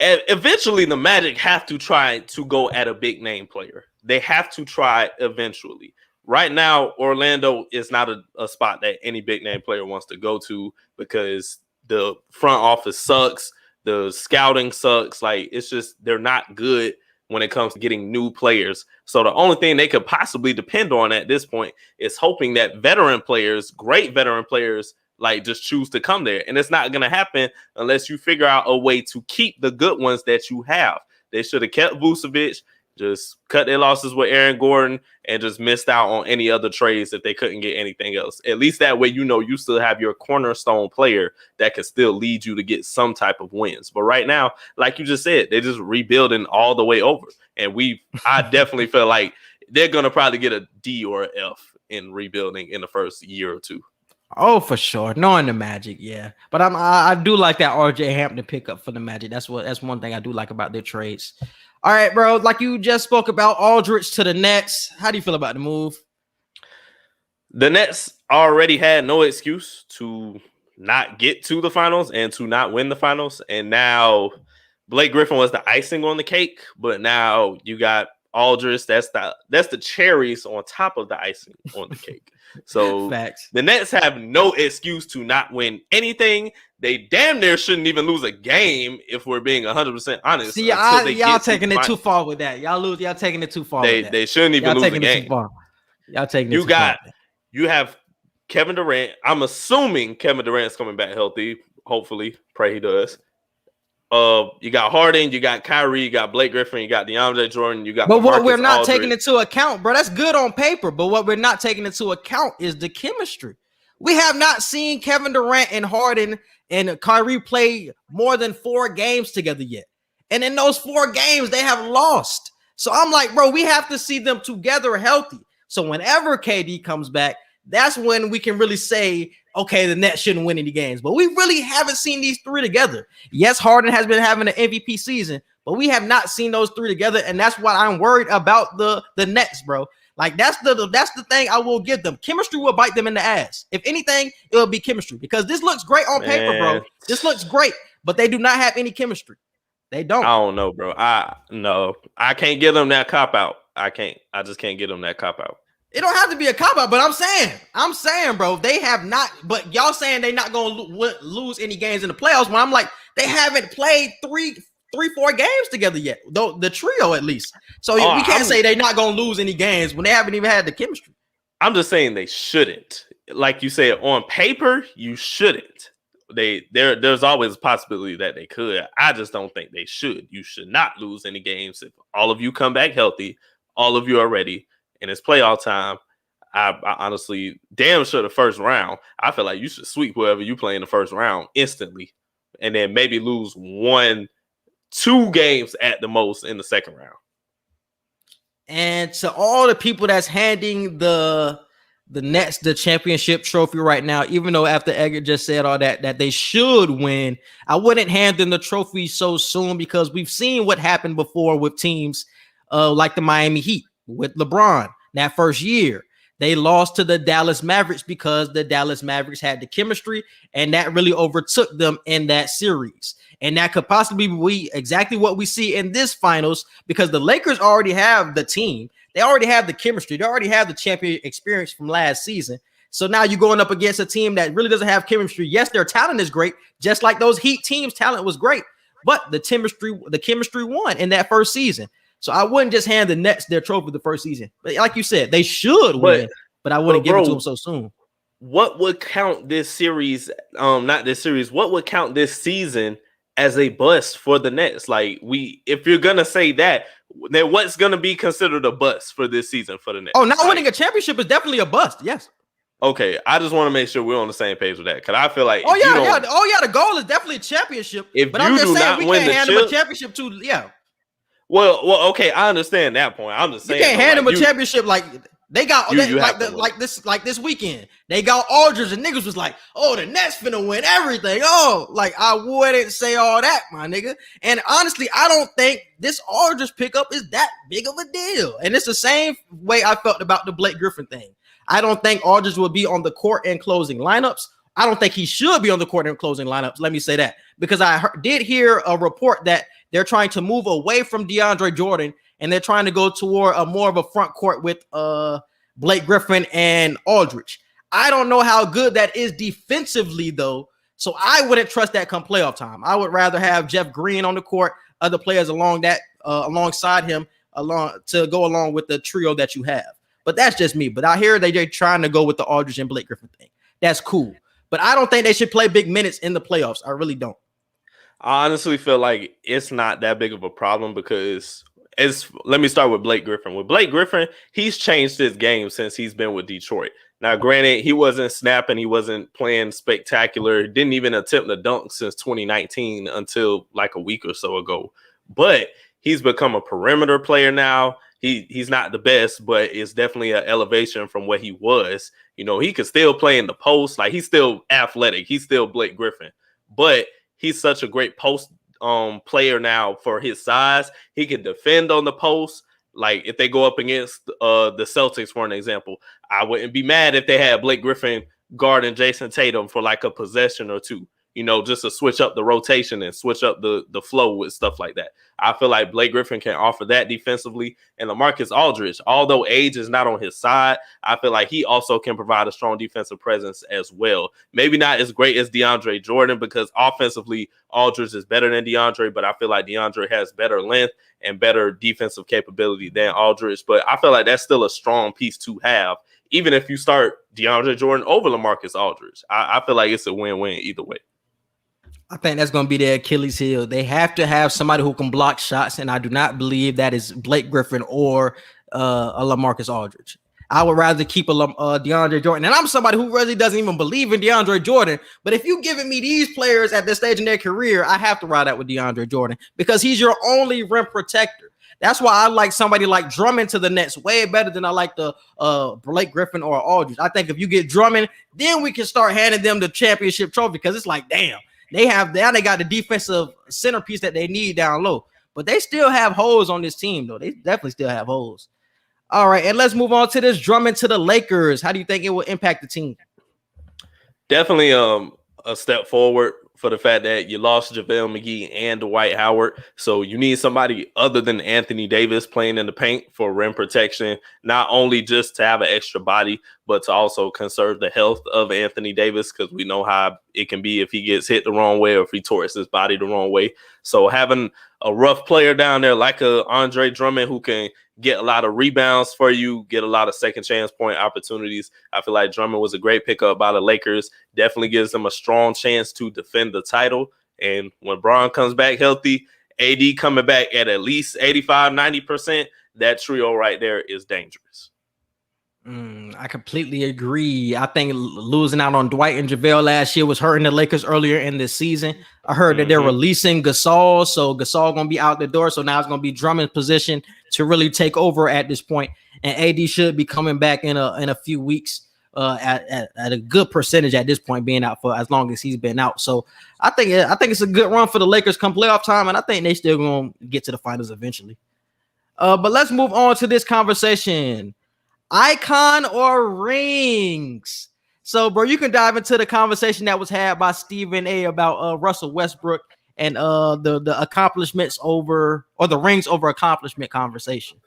Speaker 3: eventually the Magic have to try to go at a big name player. They have to try eventually. Right now, Orlando is not a spot that any big name player wants to go to because the front office sucks. The scouting sucks. Like it's just they're not good when it comes to getting new players. So the only thing they could possibly depend on at this point is hoping that veteran players, great veteran players, like just choose to come there. And it's not going to happen unless you figure out a way to keep the good ones that you have. They should have kept Vucevic, just cut their losses with Aaron Gordon, and just missed out on any other trades if they couldn't get anything else. At least that way, you still have your cornerstone player that can still lead you to get some type of wins. But right now, like you just said, they're just rebuilding all the way over. And I definitely feel like they're going to probably get a D or an F in rebuilding in the first year or two.
Speaker 1: Oh, for sure. Knowing the Magic, yeah. But I do like that RJ Hampton pickup for the Magic. That's one thing I do like about their trades. All right, bro. Like you just spoke about Aldridge to the Nets. How do you feel about the move?
Speaker 3: The Nets already had no excuse to not get to the finals and to not win the finals. And now Blake Griffin was the icing on the cake, but now you got Aldridge. That's the cherries on top of the icing on the cake. So
Speaker 1: Facts.
Speaker 3: The Nets have no excuse to not win anything. They damn near shouldn't even lose a game if we're being 100% honest.
Speaker 1: See, y'all taking it too far with that. Y'all taking it too far.
Speaker 3: They shouldn't even lose a game.
Speaker 1: Y'all taking it too far.
Speaker 3: You have Kevin Durant. I'm assuming Kevin Durant's coming back healthy. Hopefully, pray he does. You got Harden, you got Kyrie, you got Blake Griffin, you got DeAndre Jordan, you got.
Speaker 1: But what we're not
Speaker 3: Aldridge.
Speaker 1: taking into account, bro, that's good on paper. But what we're not taking into account is the chemistry. We have not seen Kevin Durant and Harden and Kyrie play more than 4 games together yet. And in those 4 games, they have lost. So I'm like, bro, we have to see them together healthy. So whenever KD comes back, that's when we can really say, okay, the Nets shouldn't win any games. But we really haven't seen these 3 together. Yes, Harden has been having an MVP season, but we have not seen those 3 together. And that's why I'm worried about the Nets, bro. Like that's the thing I will give them. Chemistry will bite them in the ass. If anything, it will be chemistry because this looks great on paper, bro. This looks great, but they do not have any chemistry. They don't.
Speaker 3: I don't know, bro. I can't give them that cop out. I just can't give them that cop out.
Speaker 1: It don't have to be a cop out, but I'm saying, bro, they have not. But y'all saying they're not going to lose any games in the playoffs. When I'm like, they haven't played 4 games together yet, though the trio at least. So we can't say they're not going to lose any games when they haven't even had the chemistry.
Speaker 3: I'm just saying they shouldn't. Like you said, on paper, you shouldn't. There's always a possibility that they could. I just don't think they should. You should not lose any games if all of you come back healthy, all of you are ready, and it's playoff time. I honestly, damn sure the first round, I feel like you should sweep whoever you play in the first round instantly, and then maybe lose 1-2 games at the most in the second round.
Speaker 1: And to all the people that's handing the Nets the championship trophy right now, even though after Edgar just said all that they should win, I wouldn't hand them the trophy so soon because we've seen what happened before with teams like the Miami Heat with LeBron. That first year, they lost to the Dallas Mavericks because the Dallas Mavericks had the chemistry, and that really overtook them in that series. And that could possibly be exactly what we see in this finals because the Lakers already have the team. They already have the chemistry. They already have the champion experience from last season. So now you're going up against a team that really doesn't have chemistry. Yes, their talent is great, just like those Heat teams' talent was great, but the chemistry won in that first season. So I wouldn't just hand the Nets their trophy the first season. But like you said, they should win. but I wouldn't
Speaker 3: But,
Speaker 1: give it to
Speaker 3: bro,
Speaker 1: him so soon.
Speaker 3: what would count this series? Not this series. What would count this season as a bust for the Nets? Like, if you're gonna say that, then what's gonna be considered a bust for this season for the Nets?
Speaker 1: Oh, not
Speaker 3: Like,
Speaker 1: winning a championship is definitely a bust. Yes.
Speaker 3: okay, I just want to make sure we're on the same page with that, because I feel like
Speaker 1: Oh yeah. Oh yeah. The goal is definitely a championship.
Speaker 3: if
Speaker 1: But
Speaker 3: you
Speaker 1: I'm just
Speaker 3: do
Speaker 1: saying
Speaker 3: not
Speaker 1: we
Speaker 3: win
Speaker 1: can't
Speaker 3: the
Speaker 1: hand him a
Speaker 3: chip,
Speaker 1: championship too. Yeah.
Speaker 3: well, okay, I understand that point. I'm just
Speaker 1: You
Speaker 3: saying,
Speaker 1: can't
Speaker 3: though,
Speaker 1: hand
Speaker 3: like,
Speaker 1: him a championship like they got
Speaker 3: you
Speaker 1: like
Speaker 3: have to win.
Speaker 1: this weekend. They got Aldridge and niggas was like, oh, the Nets finna win everything. Oh, like I wouldn't say all that, my nigga. And honestly, I don't think this Aldridge pickup is that big of a deal. And it's the same way I felt about the Blake Griffin thing. I don't think Aldridge will be on the court in closing lineups. I don't think he should be on the court in closing lineups. Let me say that, because I did hear a report that they're trying to move away from DeAndre Jordan and they're trying to go toward a more of a front court with Blake Griffin and Aldridge. I don't know how good that is defensively, though, so I wouldn't trust that come playoff time. I would rather have Jeff Green on the court, other players alongside him, to go along with the trio that you have. But that's just me. But I hear they're trying to go with the Aldridge and Blake Griffin thing. That's cool. But I don't think they should play big minutes in the playoffs. I really don't.
Speaker 3: I honestly feel like it's not that big of a problem, because let me start with Blake Griffin. With Blake Griffin, he's changed his game since he's been with Detroit. Now, granted, he wasn't snapping, he wasn't playing spectacular, didn't even attempt a dunk since 2019 until like a week or so ago. But he's become a perimeter player now. He's not the best, but it's definitely an elevation from what he was. You know, he could still play in the post. Like, he's still athletic. He's still Blake Griffin. But he's such a great post player now for his size. He can defend on the post. Like, if they go up against the Celtics, for an example, I wouldn't be mad if they had Blake Griffin guarding Jason Tatum for like a possession or two. You know, just to switch up the rotation and switch up the flow with stuff like that. I feel like Blake Griffin can offer that defensively. And LaMarcus Aldridge, although age is not on his side, I feel like he also can provide a strong defensive presence as well. Maybe not as great as DeAndre Jordan, because offensively, Aldridge is better than DeAndre, but I feel like DeAndre has better length and better defensive capability than Aldridge. But I feel like that's still a strong piece to have, even if you start DeAndre Jordan over LaMarcus Aldridge. I feel like it's a win-win either way.
Speaker 1: I think that's going to be their Achilles heel. They have to have somebody who can block shots, and I do not believe that is Blake Griffin or a LaMarcus Aldridge. I would rather keep a DeAndre Jordan. And I'm somebody who really doesn't even believe in DeAndre Jordan. But if you're giving me these players at this stage in their career, I have to ride out with DeAndre Jordan, because he's your only rim protector. That's why I like somebody like Drummond to the Nets way better than I like the Blake Griffin or Aldridge. I think if you get Drummond, then we can start handing them the championship trophy, because it's like, damn. They got the defensive centerpiece that they need down low, but they still have holes on this team, though. They definitely still have holes. All right, and let's move on to this Drummond to the Lakers. How do you think it will impact the team?
Speaker 3: Definitely a step forward for the fact that you lost JaVale McGee and Dwight Howard. So you need somebody other than Anthony Davis playing in the paint for rim protection, not only just to have an extra body, but to also conserve the health of Anthony Davis, because we know how it can be if he gets hit the wrong way or if he torts his body the wrong way. So having a rough player down there like a Andre Drummond who can get a lot of rebounds for you, get a lot of second chance point opportunities. I feel like Drummond was a great pickup by the Lakers. Definitely gives them a strong chance to defend the title. And when Bron comes back healthy, AD coming back at least 85, 90%, that trio right there is dangerous.
Speaker 1: I completely agree. I think losing out on Dwight and JaVale last year was hurting the Lakers earlier in this season. I heard that they're releasing Gasol, so Gasol going to be out the door. So now it's going to be Drummond's position to really take over at this point. And AD should be coming back in a few weeks at a good percentage at this point, being out for as long as he's been out. So I think it's a good run for the Lakers come playoff time, and I think they still going to get to the finals eventually. But let's move on to this conversation. Icon or rings? So, bro, you can dive into the conversation that was had by Stephen A about Russell Westbrook and the accomplishments over, or the rings over accomplishment conversation.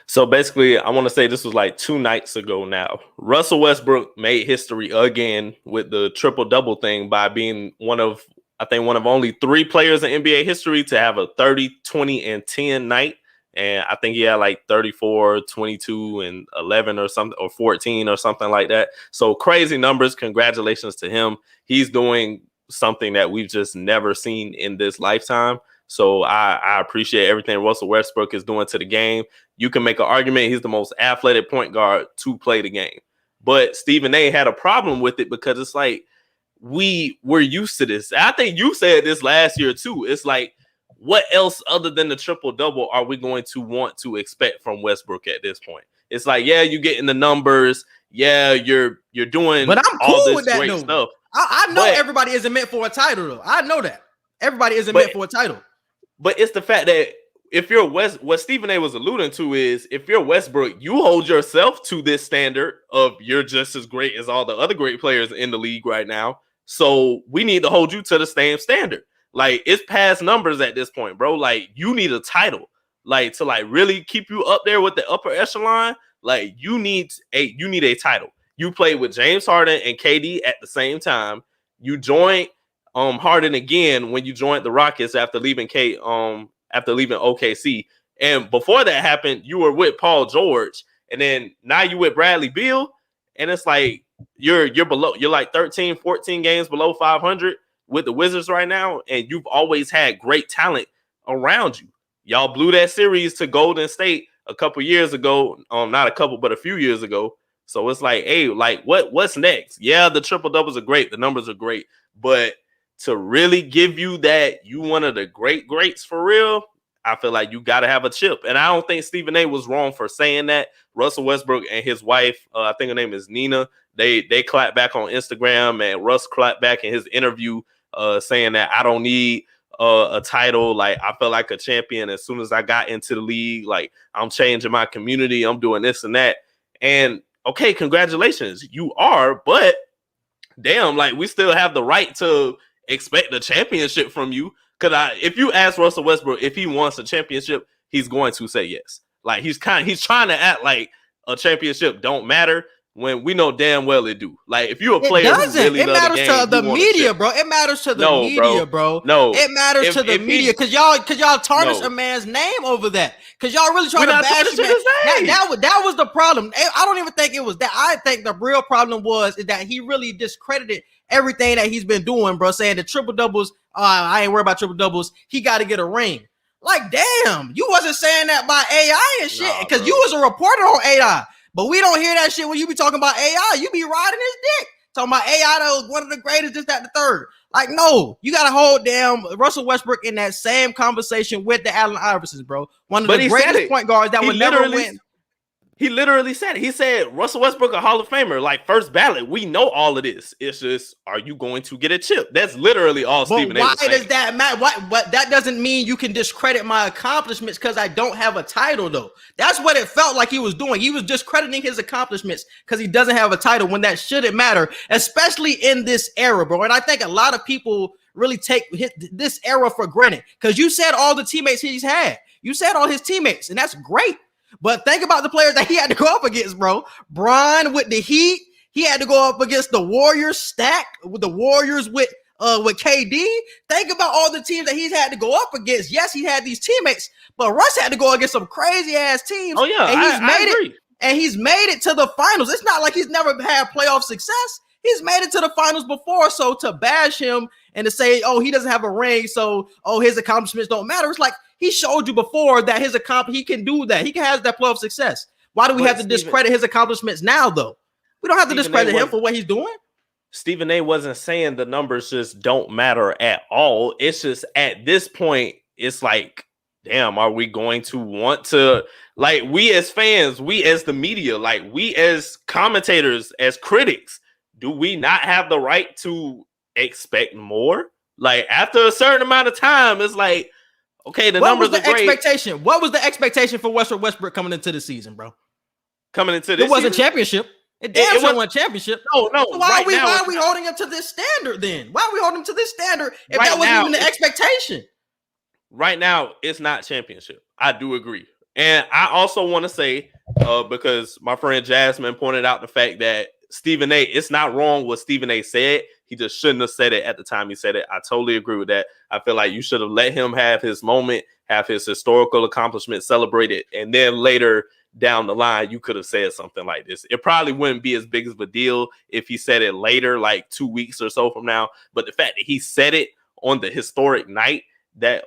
Speaker 3: So basically, I want to say this was like 2 nights ago now. Russell Westbrook made history again with the triple-double thing by being one of only 3 players in NBA history to have a 30, 20, and 10 night. And I think he had like 34, 22, and 11 or something, or 14 or something like that. So crazy numbers. Congratulations to him. He's doing something that we've just never seen in this lifetime. So I appreciate everything Russell Westbrook is doing to the game. You can make an argument he's the most athletic point guard to play the game. But Stephen A had a problem with it because it's like we're used to this. I think you said this last year too. It's like, what else other than the triple-double are we going to want to expect from Westbrook at this point? It's like, yeah, you're getting the numbers. Yeah, you're doing
Speaker 1: but I'm
Speaker 3: all
Speaker 1: cool
Speaker 3: this
Speaker 1: with that,
Speaker 3: great
Speaker 1: though.
Speaker 3: stuff.
Speaker 1: I know everybody isn't meant for a title, though. I know that. Everybody isn't meant for a title.
Speaker 3: But it's the fact that if you're what Stephen A was alluding to is if you're Westbrook, you hold yourself to this standard of you're just as great as all the other great players in the league right now. So we need to hold you to the same standard. Like, it's past numbers at this point, bro. Like, you need a title, like, to like really keep you up there with the upper echelon. Like, you need a title. You played with James Harden and KD at the same time. You joined Harden again when you joined the Rockets after leaving OKC. And before that happened, you were with Paul George, and then now you with Bradley Beal, and it's like you're below. You're like 13, 14 games below 500 with the Wizards right now, and you've always had great talent around you. Y'all blew that series to Golden State a couple years ago. Not a couple, but a few years ago. So it's like, hey, like what's next? Yeah, the triple doubles are great, the numbers are great, but to really give you that you one of the greats for real, I feel like you got to have a chip. And I don't think Stephen A was wrong for saying that. Russell Westbrook and his wife, I think her name is Nina, they clapped back on Instagram, and Russ clapped back in his interview saying that I don't need a title. Like, I felt like a champion as soon as I got into the league. Like, I'm changing my community. I'm doing this and that. And okay, congratulations. You are, but damn, like, we still have the right to expect a championship from you. Because if you ask Russell Westbrook if he wants a championship, he's going to say yes. Like, he's trying to act like a championship don't matter when we know damn well it do. Like, if you're a player who really
Speaker 1: it matters
Speaker 3: the game,
Speaker 1: to the media, bro. It matters to the media, bro.
Speaker 3: No,
Speaker 1: it matters to the media because y'all tarnish a man's name over that. Because y'all really trying to bash his name. That was the problem. I don't even think it was that. I think the real problem is that he really discredited everything that he's been doing, bro. Saying the triple doubles, I ain't worried about triple doubles. He got to get a ring. Like, damn, you wasn't saying that by AI and shit because you was a reporter on AI. But we don't hear that shit when you be talking about AI. You be riding his dick. Talking about AI that was one of the greatest, this, that, the third. Like, no, you got to hold damn Russell Westbrook in that same conversation with the Allen Iversons, bro. One of the greatest point guards that would never win.
Speaker 3: He literally said it. He said Russell Westbrook a Hall of Famer, like first ballot. We know all of this. It's just, are you going to get a chip? That's literally all Stephen A was saying.
Speaker 1: Why does that matter? What that doesn't mean you can discredit my accomplishments because I don't have a title, though. That's what it felt like he was doing. He was discrediting his accomplishments because he doesn't have a title when that shouldn't matter, especially in this era, bro. And I think a lot of people really take this era for granted because you said all the teammates he's had. You said all his teammates, and that's great. But think about the players that he had to go up against, bro. Bron with the Heat. He had to go up against the Warriors stacked with the Warriors with KD. Think about all the teams that he's had to go up against. Yes, he had these teammates, but Russ had to go against some crazy ass teams.
Speaker 3: Oh yeah,
Speaker 1: and
Speaker 3: I agree.
Speaker 1: And he's made it to the finals. It's not like he's never had playoff success. He's made it to the finals before. So to bash him and to say, oh, he doesn't have a ring, so his accomplishments don't matter. It's like he showed you before that he can do that. He can have that playoff success. Why do we have to discredit his accomplishments now, though? We don't have to discredit him for what he's doing.
Speaker 3: Stephen A wasn't saying the numbers just don't matter at all. It's just at this point, it's like, damn, are we going to want to, like, we as fans, we as the media, like we as commentators, as critics, do we not have the right to expect more? Like, after a certain amount of time, it's like, okay, the numbers are great.
Speaker 1: What was the expectation for Russell Westbrook coming into the season, bro?
Speaker 3: Coming into this,
Speaker 1: it wasn't championship. It wasn't a championship.
Speaker 3: No.
Speaker 1: So why are we holding him to this standard then? Why are we holding him to this standard if that wasn't even the expectation?
Speaker 3: Right now, it's not championship. I do agree. And I also want to say, because my friend Jasmine pointed out the fact that Stephen A, it's not wrong what Stephen A said. He just shouldn't have said it at the time he said it. I totally agree with that. I feel like you should have let him have his moment have his historical accomplishments celebrated, and then later down the line, you could have said something like this. It probably wouldn't be as big of a deal if he said it later, like 2 weeks or so from now. But the fact that he said it on the historic night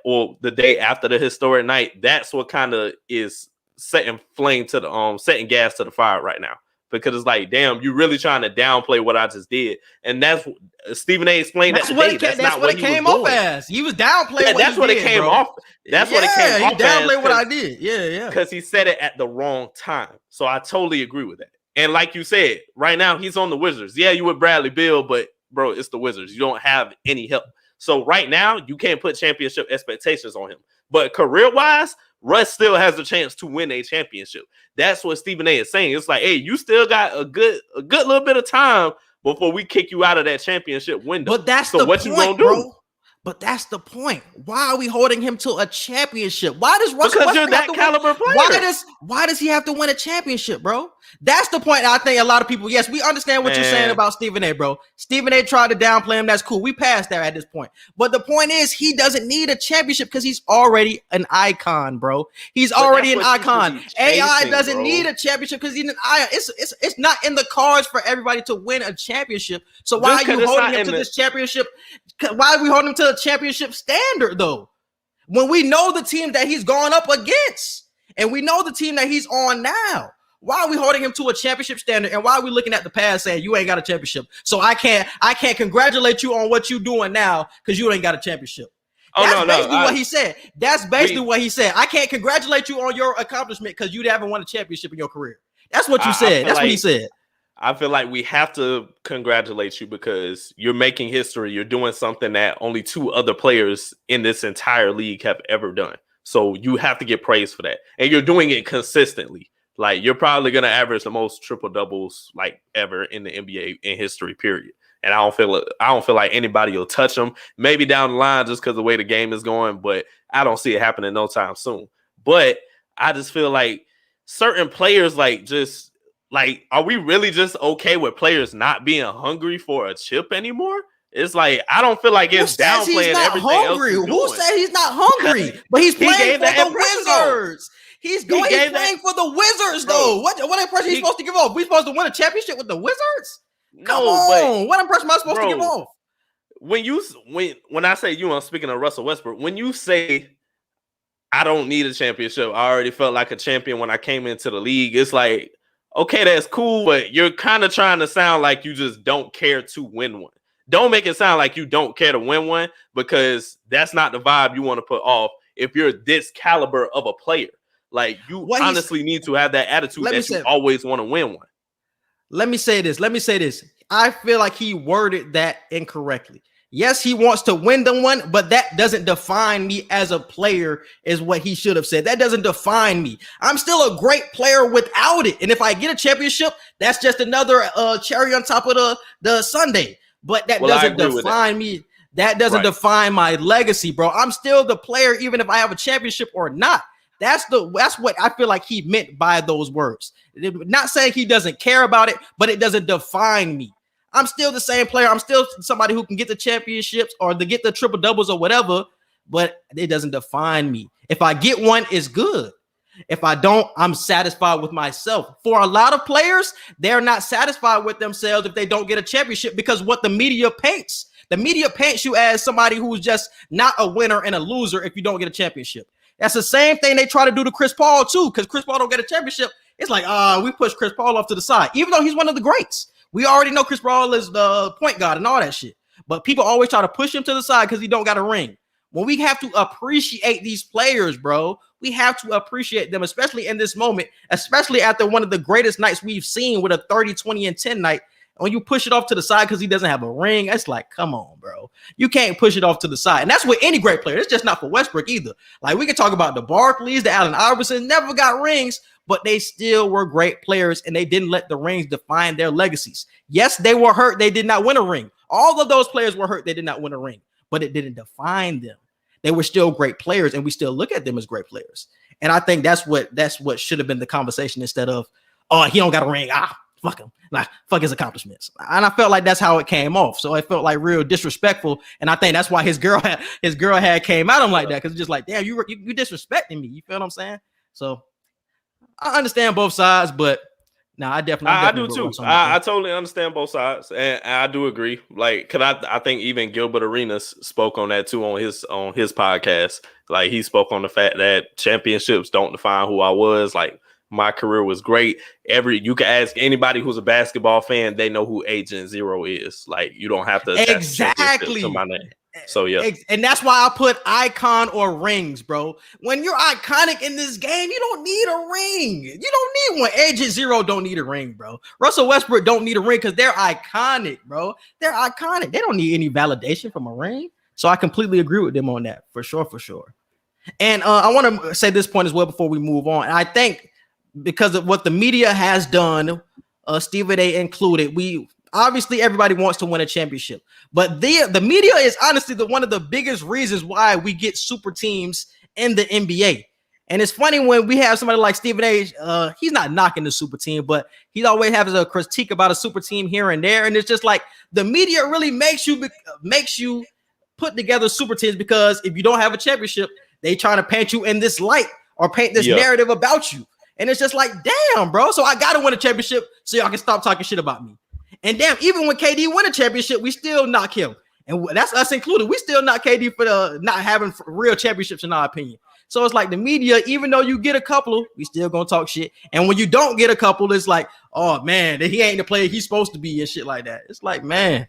Speaker 3: or the day after the historic night, that's what kind of is setting setting gas to the fire right now. Because it's like, damn, you really trying to downplay what I just did. And that's Stephen A explained that today. That's not what it came off as.
Speaker 1: He was downplaying
Speaker 3: that's what it came off. That's what it came off as.
Speaker 1: He downplayed what I did. Yeah.
Speaker 3: Because he said it at the wrong time. So I totally agree with that. And like you said, right now he's on the Wizards. Yeah, you with Bradley Beal, but bro, it's the Wizards. You don't have any help. So right now, you can't put championship expectations on him. But career-wise, Russ still has the chance to win a championship. That's what Stephen A is saying. It's like, hey, you still got a good little bit of time before we kick you out of that championship window.
Speaker 1: But that's so the what point, you gonna do? Bro. But that's the point. Why are we holding him to a championship? Why does Russell
Speaker 3: Because you're that caliber player.
Speaker 1: Why does he have to win a championship, bro? That's the point. I think a lot of people, yes, we understand what you're saying about Stephen A, bro. Stephen A tried to downplay him. That's cool. We passed that at this point. But the point is, he doesn't need a championship because he's already an icon, bro. He's already an icon. AI doesn't need a championship because he's an icon. It's not in the cards for everybody to win a championship. So why are you holding him to this championship? Why are we holding him to a championship standard, though? When we know the team that he's gone up against, and we know the team that he's on now. Why are we holding him to a championship standard? And why are we looking at the past saying you ain't got a championship? So I can't congratulate you on what you're doing now because you ain't got a championship. That's basically what he said. That's basically what he said. I can't congratulate you on your accomplishment because you haven't won a championship in your career. That's what you said. That's what he said.
Speaker 3: I feel like we have to congratulate you because you're making history. You're doing something that only 2 other players in this entire league have ever done. So you have to get praise for that. And you're doing it consistently. Like, you're probably going to average the most triple doubles like ever in the NBA in history, period. And I don't feel like anybody will touch them. Maybe down the line just because of the way the game is going, but I don't see it happening no time soon. But I just feel like certain players are we really just okay with players not being hungry for a chip anymore? It's like, I don't feel like it's downplaying everything
Speaker 1: hungry?
Speaker 3: else.
Speaker 1: Who said he's not hungry? But he's playing for the Wizards. He's playing for the Wizards, though. What impression he's supposed to give off? We supposed to win a championship with the Wizards? Come on. What impression am I supposed to give off?
Speaker 3: When I say I'm speaking of Russell Westbrook, when you say I don't need a championship, I already felt like a champion when I came into the league. It's like, okay, that's cool, but you're kind of trying to sound like you just don't care to win one. Don't make it sound like you don't care to win one because that's not the vibe you want to put off if you're this caliber of a player. Like, you honestly need to have that attitude that you always want to win one.
Speaker 1: Let me say this. I feel like he worded that incorrectly. Yes, he wants to win the one, but that doesn't define me as a player is what he should have said. That doesn't define me. I'm still a great player without it. And if I get a championship, that's just another cherry on top of the sundae. But that doesn't define me. That doesn't define my legacy, bro. I'm still the player, even if I have a championship or not. That's what I feel like he meant by those words. Not saying he doesn't care about it, but it doesn't define me. I'm still the same player. I'm still somebody who can get the championships or to get the triple doubles or whatever, but it doesn't define me. If I get one, it's good. If I don't, I'm satisfied with myself. For a lot of players, they're not satisfied with themselves if they don't get a championship because what the media paints you as somebody who's just not a winner and a loser if you don't get a championship. That's the same thing they try to do to Chris Paul too, because Chris Paul don't get a championship. It's like, we push Chris Paul off to the side, even though he's one of the greats. We already know Chris Paul is the point guard and all that shit. But people always try to push him to the side because he don't got a ring. When we have to appreciate these players, bro, we have to appreciate them, especially in this moment, especially after one of the greatest nights we've seen with a 30, 20, and 10 night. When you push it off to the side because he doesn't have a ring, it's like, come on, bro. You can't push it off to the side. And that's with any great player. It's just not for Westbrook either. Like, we can talk about the Barkleys, the Allen Iverson, never got rings, but they still were great players, and they didn't let the rings define their legacies. Yes, they were hurt. They did not win a ring. All of those players were hurt. They did not win a ring, but it didn't define them. They were still great players, and we still look at them as great players. And I think that's what should have been the conversation instead of, oh, he don't got a ring. fuck him, like fuck his accomplishments. And I felt like that's how it came off. So it felt like real disrespectful. And I think that's why his girl had came at him like that, because just like, damn, you disrespecting me. You feel what I'm saying? So I understand both sides, but no, I definitely
Speaker 3: do too. I totally understand both sides, and I do agree. Like, cause I think even Gilbert Arenas spoke on that too on his podcast. Like, he spoke on the fact that championships don't define who I was. Like, my career was great. You can ask anybody who's a basketball fan, they know who Agent Zero is. Like, you don't have to attach championship to my name. So yeah,
Speaker 1: and that's why I put icon or rings, bro. When you're iconic in this game, you don't need a ring. You don't need one. Agent Zero don't need a ring, bro. Russell Westbrook don't need a ring because they're iconic, bro. They're iconic. They don't need any validation from a ring. So I completely agree with them on that, for sure. And I want to say this point as well before we move on. And I think because of what the media has done, Stephen A. included, obviously everybody wants to win a championship, but the media is honestly one of the biggest reasons why we get super teams in the NBA. And it's funny when we have somebody like Stephen A. He's not knocking the super team, but he always has a critique about a super team here and there. And it's just like the media really makes you put together super teams, because if you don't have a championship, they try to paint you in this light or paint this narrative about you. And it's just like, damn, bro. So I got to win a championship so y'all can stop talking shit about me. And damn, even when KD win a championship, we still knock him. And that's us included. We still knock KD for the not having real championships, in our opinion. So it's like the media, even though you get a couple, we still gonna talk shit. And when you don't get a couple, it's like, oh man, he ain't the player he's supposed to be and shit like that. It's like, man.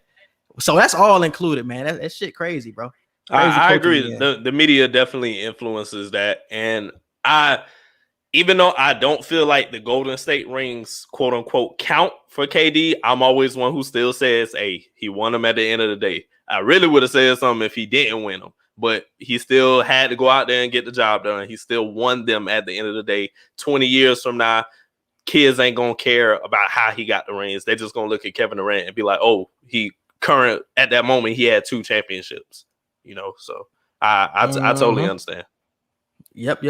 Speaker 1: So that's all included, man. That shit crazy, bro.
Speaker 3: I agree. The media definitely influences that. And even though I don't feel like the Golden State rings, quote unquote, count for KD, I'm always one who still says, hey, he won them at the end of the day. I really would have said something if he didn't win them, but he still had to go out there and get the job done. He still won them at the end of the day. 20 years from now, kids ain't going to care about how he got the rings. They're just going to look at Kevin Durant and be like, oh, at that moment, he had 2 championships, so I totally understand.
Speaker 1: Yep.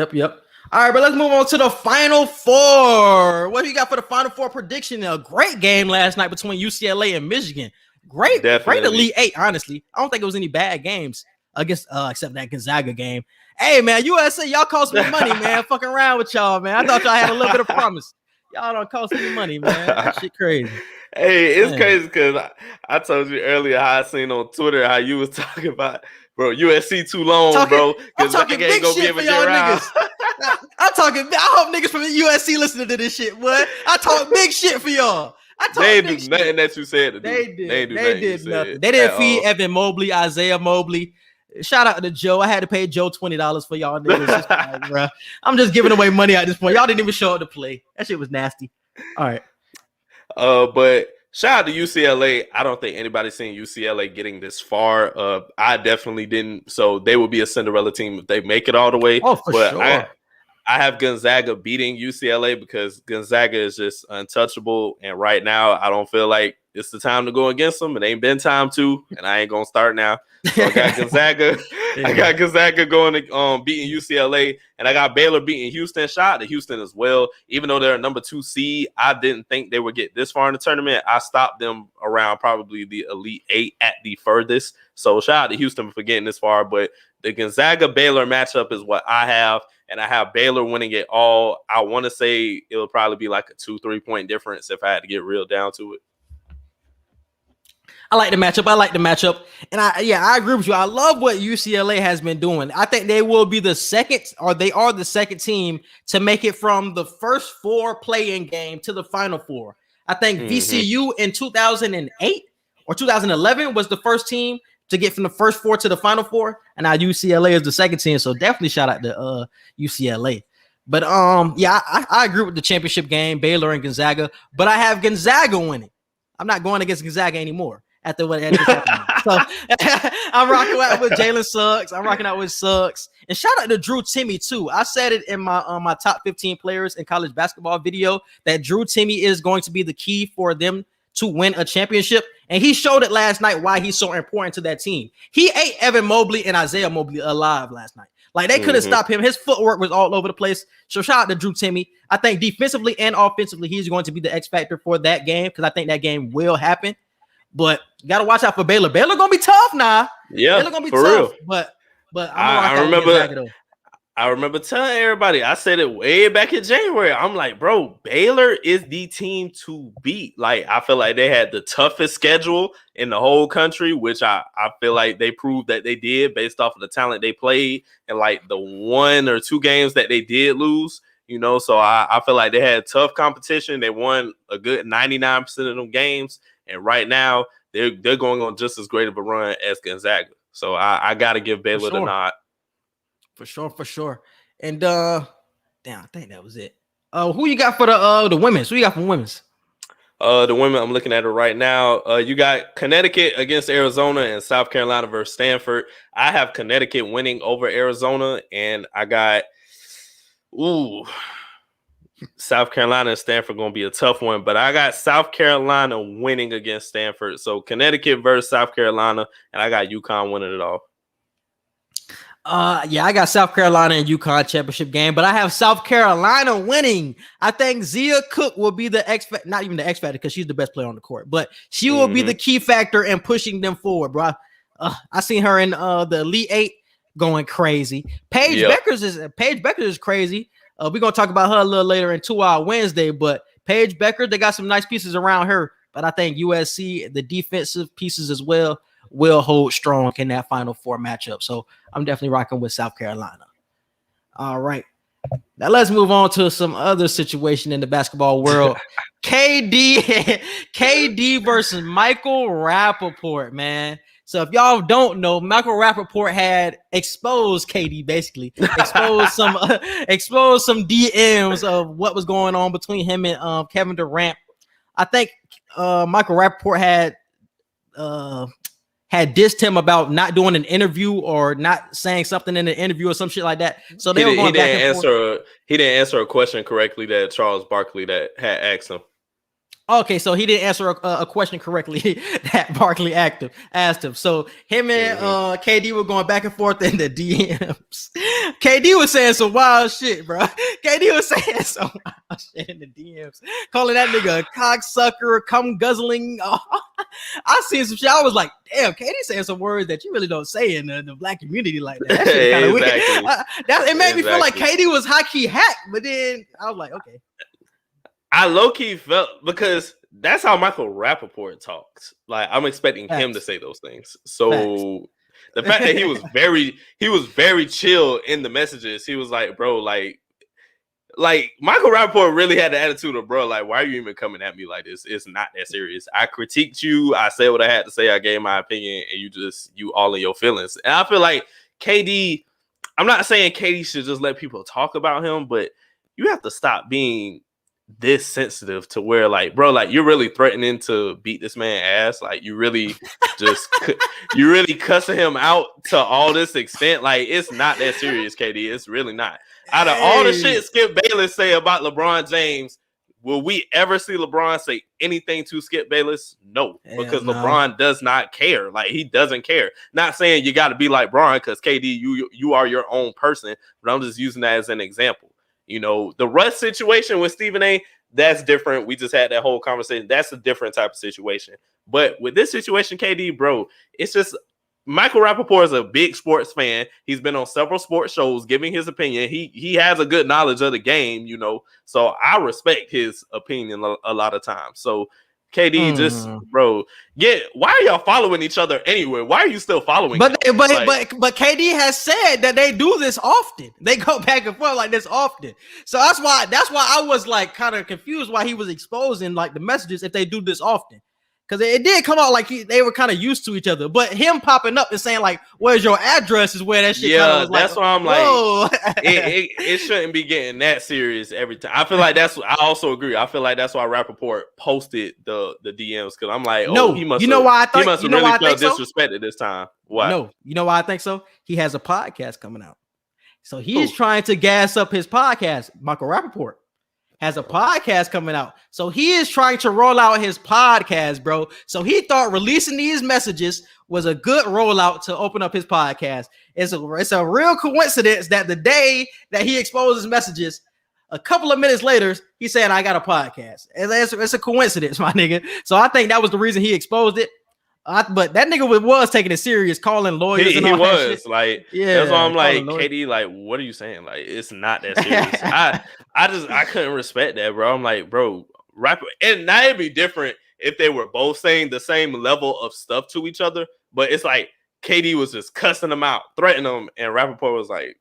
Speaker 1: All right, but let's move on to the Final Four. What do you got for the Final Four prediction? A great game last night between UCLA and Michigan. Great Elite Eight, honestly. I don't think it was any bad games, I guess, except that Gonzaga game. Hey, man, USA, y'all cost me money, man. Fucking around with y'all, man. I thought y'all had a little bit of promise. Y'all don't cost me money, man. That shit crazy.
Speaker 3: Hey, it's crazy because I told you earlier how I seen on Twitter how you was talking about, bro, USC too long, bro.
Speaker 1: I'm talking big shit for y'all niggas. I hope niggas from the USC listening to this shit, boy. I talk big shit for y'all.
Speaker 3: They do nothing that you said to do.
Speaker 1: They did nothing. They didn't feed Evan Mobley, Isaiah Mobley. Shout out to Joe. I had to pay Joe $20 for y'all niggas. Bro. I'm just giving away money at this point. Y'all didn't even show up to play. That shit was nasty. All right.
Speaker 3: But shout out to UCLA. I don't think anybody's seen UCLA getting this far. I definitely didn't. So they would be a Cinderella team if they make it all the way.
Speaker 1: Oh, for sure.
Speaker 3: I have Gonzaga beating UCLA because Gonzaga is just untouchable. And right now, I don't feel like it's the time to go against them. It ain't been time to, and I ain't going to start now. So I got Gonzaga. I got Gonzaga going to beating UCLA, and I got Baylor beating Houston. Shout out to Houston as well. Even though they're a number 2 seed, I didn't think they would get this far in the tournament. I stopped them around probably the Elite 8 at the furthest. So shout out to Houston for getting this far. But the Gonzaga-Baylor matchup is what I have, and I have Baylor winning it all. I want to say it'll probably be like a 2-3 point difference if I had to get real down to it.
Speaker 1: I like the matchup. And I agree with you. I love what UCLA has been doing. I think they will be they are the second team to make it from the first 4 play-in game to the Final Four. I think VCU in 2008 or 2011 was the first team to get from the first 4 to the Final Four, and now UCLA is the second team. So definitely shout out to UCLA. But I agree with the championship game, Baylor and Gonzaga. But I have Gonzaga winning. I'm not going against Gonzaga anymore after what happened. So I'm rocking out with Jalen Suggs. I'm rocking out with Suggs. And shout out to Drew Timme too. I said it in my top 15 players in college basketball video that Drew Timme is going to be the key for them to win a championship. And he showed it last night why he's so important to that team. He ate Evan Mobley and Isaiah Mobley alive last night. Like they couldn't stop him. His footwork was all over the place. So shout out to Drew Timme. I think defensively and offensively, he's going to be the X factor for that game because I think that game will happen. But you got to watch out for Baylor. Baylor gonna be tough now.
Speaker 3: Yeah,
Speaker 1: Baylor gonna be
Speaker 3: for
Speaker 1: tough.
Speaker 3: real.
Speaker 1: But
Speaker 3: I remember telling everybody, I said it way back in January. I'm like, bro, Baylor is the team to beat. Like, I feel like they had the toughest schedule in the whole country, which I feel like they proved that they did based off of the talent they played and like the 1 or 2 games that they did lose, you know. So I feel like they had tough competition. They won a good 99% of them games. And right now, they're going on just as great of a run as Gonzaga. So I got to give Baylor the nod.
Speaker 1: For sure. And damn, I think that was it. Who you got for the women's? Who you got for women's?
Speaker 3: The women, I'm looking at it right now. You got Connecticut against Arizona and South Carolina versus Stanford. I have Connecticut winning over Arizona, and I got South Carolina and Stanford going to be a tough one, but I got South Carolina winning against Stanford. So Connecticut versus South Carolina, and I got UConn winning it all.
Speaker 1: Yeah, I got South Carolina and UConn championship game, but I have South Carolina winning. I think Zia Cook will be the not even the X factor because she's the best player on the court, but she will be the key factor in pushing them forward, bro. I seen her in the Elite Eight going crazy. Paige Beckers is crazy. We're gonna talk about her a little later in 2 Hour Wednesday, but Paige Becker, they got some nice pieces around her, but I think USC, the defensive pieces as well, will hold strong in that Final Four matchup. So I'm definitely rocking with South Carolina. All right. Now let's move on to some other situation in the basketball world. KD versus Michael Rapaport, man. So if y'all don't know, Michael Rapaport had exposed KD, basically exposed some DMs of what was going on between him and Kevin Durant. I think Michael Rapaport had dissed him about not doing an interview or not saying something in an interview or some shit like that. So they were going back and forth.
Speaker 3: He didn't answer a question correctly that Charles Barkley that had asked him.
Speaker 1: Okay, so he didn't answer a question correctly that Barkley asked him. So him and KD were going back and forth in the DMs. KD was saying some wild shit, bro. KD was saying some wild shit in the DMs, calling that nigga a cocksucker, cum guzzling. I seen some shit. I was like, damn, KD saying some words that you really don't say in the black community like that. That shit kind of weird. It made me feel like KD was high-key hacked, but then I was like, okay.
Speaker 3: I low-key felt because that's how Michael Rapaport talks. Like I'm expecting him to say those things. So the fact that he was very chill in the messages, he was like, bro, like Michael Rapaport really had the attitude of, bro, like, why are you even coming at me like this? It's not that serious. I critiqued you. I said what I had to say. I gave my opinion, and you all in your feelings. And I feel like KD, I'm not saying KD should just let people talk about him, but you have to stop being this sensitive to where, like, bro, like you're really threatening to beat this man ass. Like you really you really cussing him out to all this extent. Like it's not that serious, KD. It's really not. Out of all the shit Skip Bayless say about LeBron James, will we ever see LeBron say anything to Skip Bayless? No, because LeBron does not care. Like he doesn't care. Not saying you got to be like Bron, because KD, you are your own person, but I'm just using that as an example. You know, the Russ situation with Stephen A., that's different. We just had that whole conversation. That's a different type of situation. But with this situation, KD, bro, it's just Michael Rapaport is a big sports fan. He's been on several sports shows giving his opinion. He has a good knowledge of the game, you know. So I respect his opinion a lot of times. So KD, just bro, why are y'all following each other anyway? Why are you still following?
Speaker 1: But KD has said that they do this often. They go back and forth like this often. So that's why I was like kind of confused why he was exposing like the messages if they do this often. Because it did come out like they were kind of used to each other. But him popping up and saying, like, where's your address is where that shit kind of was
Speaker 3: that's
Speaker 1: like,
Speaker 3: why I'm like, it shouldn't be getting that serious every time. I feel like I also agree. I feel like that's why Rapaport posted the DMs. Because I'm like, he must have really felt disrespected this time. Why?
Speaker 1: No, you know why I think so? He has a podcast coming out. So he's trying to gas up his podcast, Michael Rapaport. has a podcast coming out. So he is trying to roll out his podcast, bro. So he thought releasing these messages was a good rollout to open up his podcast. It's a real coincidence that the day that he exposed his messages, a couple of minutes later, he said, I got a podcast. And it's a coincidence, my nigga. So I think that was the reason he exposed it. But that nigga was taking it serious, calling lawyers.
Speaker 3: He
Speaker 1: was
Speaker 3: shit. Like, yeah. That's why I'm like, KD, like, what are you saying? Like, it's not that serious. I couldn't respect that, bro. I'm like, bro, rapper, and now it'd be different if they were both saying the same level of stuff to each other. But it's like KD was just cussing them out, threatening them, and Rapaport was like,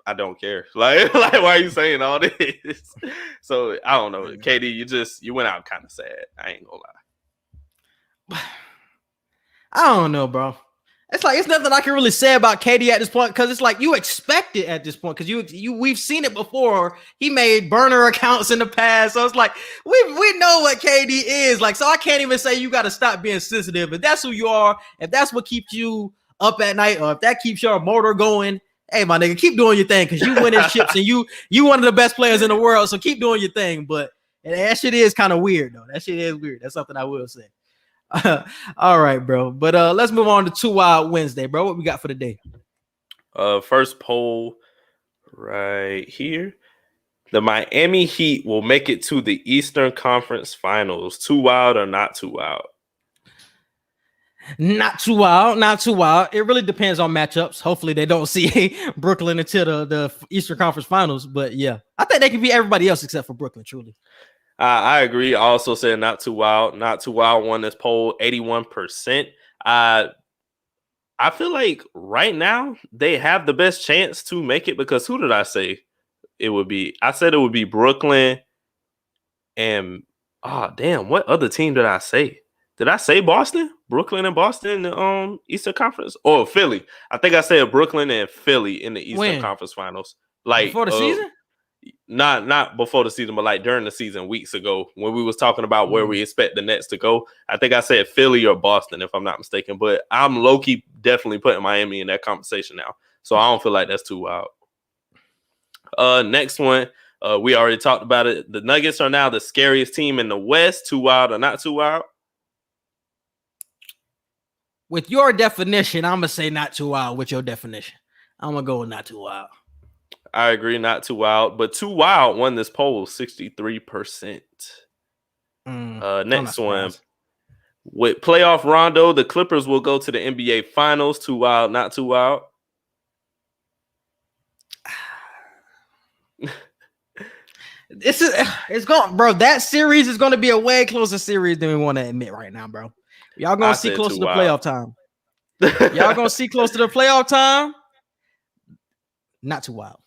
Speaker 3: I don't care. Like why are you saying all this? So I don't know. KD, you went out kind of sad. I ain't gonna lie.
Speaker 1: I don't know, bro. It's like it's nothing I can really say about KD at this point because it's like you expect it at this point because we've seen it before. He made burner accounts in the past, so it's like we know what KD is like. So I can't even say you got to stop being sensitive. If that's who you are, if that's what keeps you up at night, or if that keeps your motor going, hey, my nigga, keep doing your thing because you winning chips and you one of the best players in the world. So keep doing your thing. But that shit is kind of weird though. That shit is weird. That's something I will say. All right, bro. But let's move on to 2 Wild Wednesday, bro. What we got for the day?
Speaker 3: First poll right here. The Miami Heat will make it to the Eastern Conference Finals. Too wild or not too wild?
Speaker 1: Not too wild. Not too wild. It really depends on matchups. Hopefully they don't see Brooklyn until the Eastern Conference Finals. But yeah, I think they can beat everybody else except for Brooklyn, truly.
Speaker 3: I agree. I also said not too wild. Not too wild won this poll, 81%. I feel like right now they have the best chance to make it because who did I say it would be? I said it would be Brooklyn and what other team did I say? Did I say Boston? Brooklyn and Boston in the Eastern Conference? Or Philly? I think I said Brooklyn and Philly in the Eastern Conference Finals. Like
Speaker 1: before the season?
Speaker 3: Not before the season, but like during the season weeks ago when we was talking about where we expect the Nets to go. I think I said Philly or Boston, if I'm not mistaken. But I'm low-key definitely putting Miami in that conversation now. So I don't feel like that's too wild. Next one, we already talked about it. The Nuggets are now the scariest team in the West. Too wild or not too wild?
Speaker 1: With your definition, I'm going to say not too wild with your definition. I'm going to go with not too wild.
Speaker 3: I agree, not too wild, but too wild won this poll 63%. Next one. With playoff Rondo, the Clippers will go to the NBA Finals. Too wild, not too wild.
Speaker 1: It's going, bro. That series is going to be a way closer series than we want to admit right now, bro. Y'all going to see close to the playoff time. Y'all going to see close to the playoff time. Not too wild.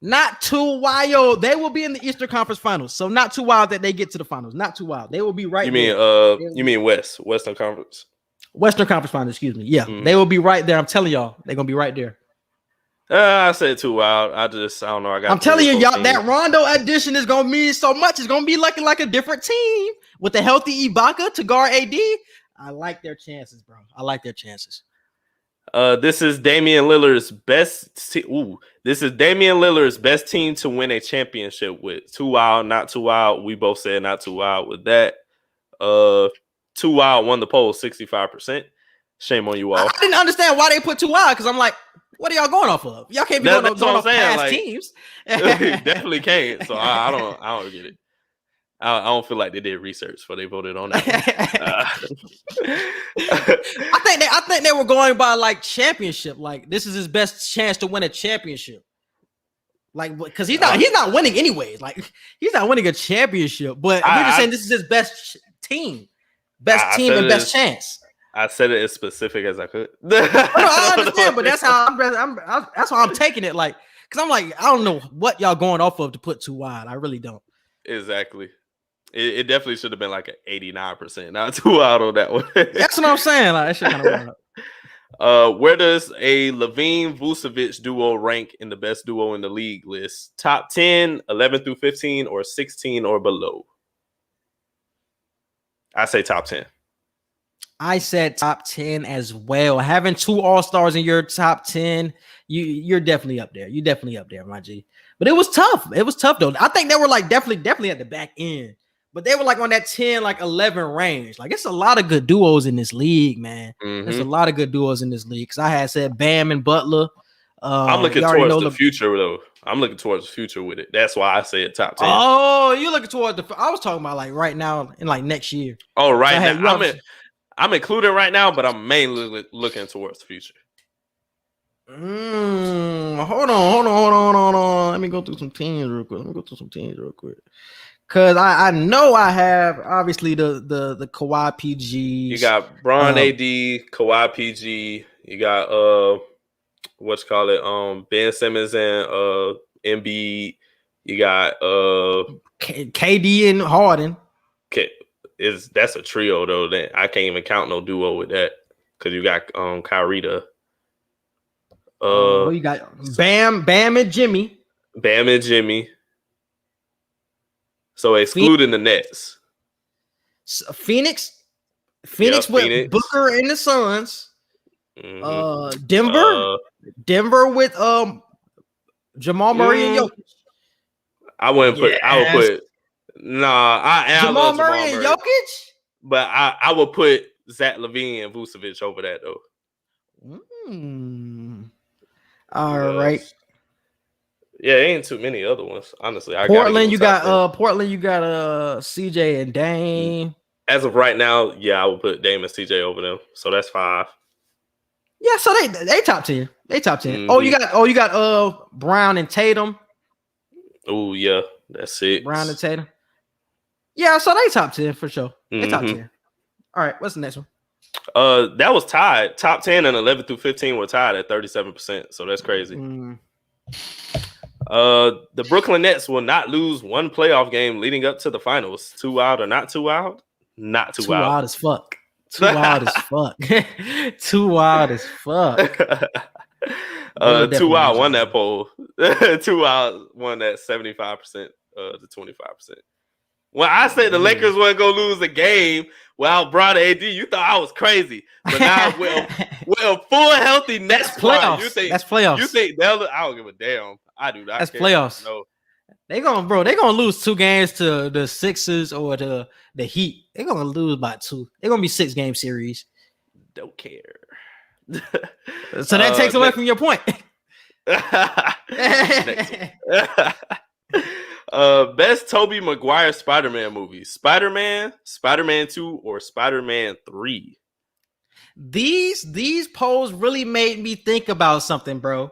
Speaker 1: Not too wild. They will be in the Eastern Conference Finals. So not too wild that they get to the finals. Not too wild. They will be right
Speaker 3: there. You mean Western Conference?
Speaker 1: Western Conference Finals, excuse me. Yeah. They will be right there. I'm telling y'all. They're going to be right there.
Speaker 3: I said too wild. I don't know.
Speaker 1: I'm telling you, y'all, that Rondo addition is going to mean so much. It's going to be like a different team with a healthy Ibaka to guard AD. I like their chances, bro. I like their chances.
Speaker 3: This is Damian Lillard's best. This is Damian Lillard's best team to win a championship with. Too wild, not too wild. We both said not too wild with that. Too wild won the poll 65%. Shame on you all.
Speaker 1: I didn't understand why they put too wild because I'm like, what are y'all going off of? Y'all can't be going off past teams.
Speaker 3: Definitely can't. So I don't get it. I don't feel like they did research before they voted on that.
Speaker 1: I think they were going by like championship. Like this is his best chance to win a championship. Like because he's not winning anyways. Like he's not winning a championship. But we're just saying this is his best team and best chance.
Speaker 3: I said it as specific as I could.
Speaker 1: I understand, but that's how that's how I'm taking it. Like because I'm like I don't know what y'all going off of to put too wide. I really don't.
Speaker 3: Exactly. It definitely should have been like an 89%, not too wild on that one.
Speaker 1: That's what I'm saying. Like, that shit kind of
Speaker 3: where does a Levine-Vucevic duo rank in the best duo in the league list? Top 10, 11 through 15, or 16 or below? I say top 10.
Speaker 1: I said top 10 as well. Having 2 All-Stars in your top 10, you're definitely up there. You're definitely up there, my G. But it was tough. It was tough though. I think they were like definitely at the back end. But they were like on that 10, like 11 range. Like it's a lot of good duos in this league, man. There's a lot of good duos in this league. Cause I had said Bam and Butler.
Speaker 3: I'm looking towards the future though. I'm looking towards the future with it. That's why I said top 10.
Speaker 1: Oh, you looking toward I was talking about like right now and like next year.
Speaker 3: Oh, right now. I'm including right now, but I'm mainly looking towards the future.
Speaker 1: Hold on. Let me go through some teams real quick. Cause I know I have obviously the Kawhi PGs.
Speaker 3: You got Bron AD, Kawhi PG. You got Ben Simmons and Embiid. You got
Speaker 1: KD and Harden.
Speaker 3: That's a trio though. That I can't even count no duo with that because you got Kyrie.
Speaker 1: You got Bam and Jimmy.
Speaker 3: So excluding the Nets.
Speaker 1: Phoenix with Booker and the Suns. Denver with Jamal Murray and Jokic.
Speaker 3: I would put Jamal
Speaker 1: Murray and Jokic,
Speaker 3: but I would put Zach LaVine and Vucevic over that though.
Speaker 1: All right.
Speaker 3: Yeah, ain't too many other ones. Honestly,
Speaker 1: Portland, you got CJ and Dame.
Speaker 3: As of right now, yeah, I would put Dame and CJ over them. So that's 5.
Speaker 1: Yeah, so they top 10. They top 10. You got Brown and Tatum.
Speaker 3: Oh yeah, that's 6.
Speaker 1: Brown and Tatum. Yeah, so they top 10 for sure. They top 10. All right, what's the next one?
Speaker 3: That was tied. Top 10 and 11 through 15 were tied at 37%. So that's crazy. The Brooklyn Nets will not lose one playoff game leading up to the finals. Too wild or not too wild? Not too wild.
Speaker 1: Too wild as fuck. Too wild as fuck. Too wild as fuck.
Speaker 3: Too wild won that poll. Too wild won that 75% to 25%. When I said the Lakers weren't gonna lose a game without Bron AD, you thought I was crazy. But now with a full healthy Nets
Speaker 1: playoffs.
Speaker 3: That's playoffs. You think I don't give a damn. I do not.
Speaker 1: That's playoffs.
Speaker 3: No.
Speaker 1: They gonna lose 2 games to the Sixers or the Heat. They're gonna lose by 2. They're gonna be 6-game series.
Speaker 3: Don't care.
Speaker 1: So that takes away from your point.
Speaker 3: Best Tobey Maguire Spider-Man movies: Spider-Man, Spider-Man 2, or Spider-Man 3.
Speaker 1: These polls really made me think about something, bro.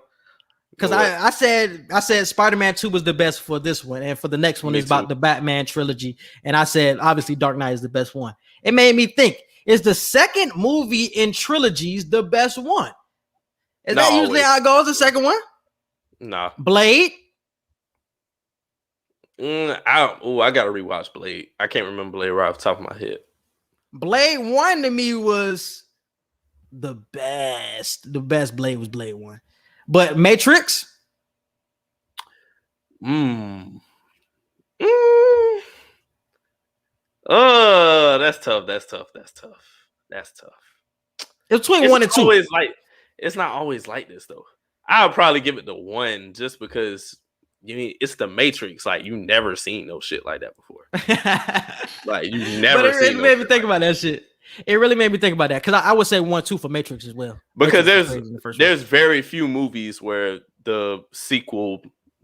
Speaker 1: Because I said Spider-Man 2 was the best for this one, and for the next one is about the Batman trilogy. And I said obviously Dark Knight is the best one. It made me think: is the second movie in trilogies the best one? Is that usually how it goes? The second one?
Speaker 3: No.
Speaker 1: Blade.
Speaker 3: I gotta rewatch Blade. I can't remember Blade right off the top of my head.
Speaker 1: Blade 1 to me was the best. The best Blade was Blade 1. But Matrix?
Speaker 3: That's tough.
Speaker 1: It's between 1 and 2.
Speaker 3: It's not always like this though. I'll probably give it the 1 just because it's the Matrix. Like you never seen no shit like that before. Like you never.
Speaker 1: But it made me think about that shit. It really made me think about that because I would say 1, 2 for Matrix as well.
Speaker 3: Because there's very few movies where the sequel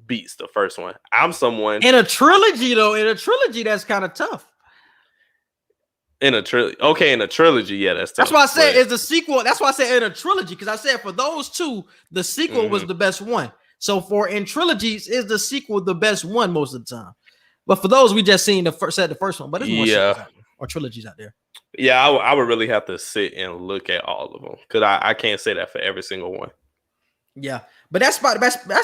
Speaker 3: beats the first one. I'm someone
Speaker 1: in a trilogy though. In a trilogy, that's kind of tough.
Speaker 3: In a trilogy, yeah, that's tough.
Speaker 1: That's why I said it's the sequel. That's why I said in a trilogy because I said for those 2, the sequel was the best one. So in trilogies, is the sequel the best one most of the time? But for those we just seen the first one, but there's more or trilogies out there.
Speaker 3: Yeah, I would really have to sit and look at all of them because I can't say that for every single one.
Speaker 1: Yeah, but that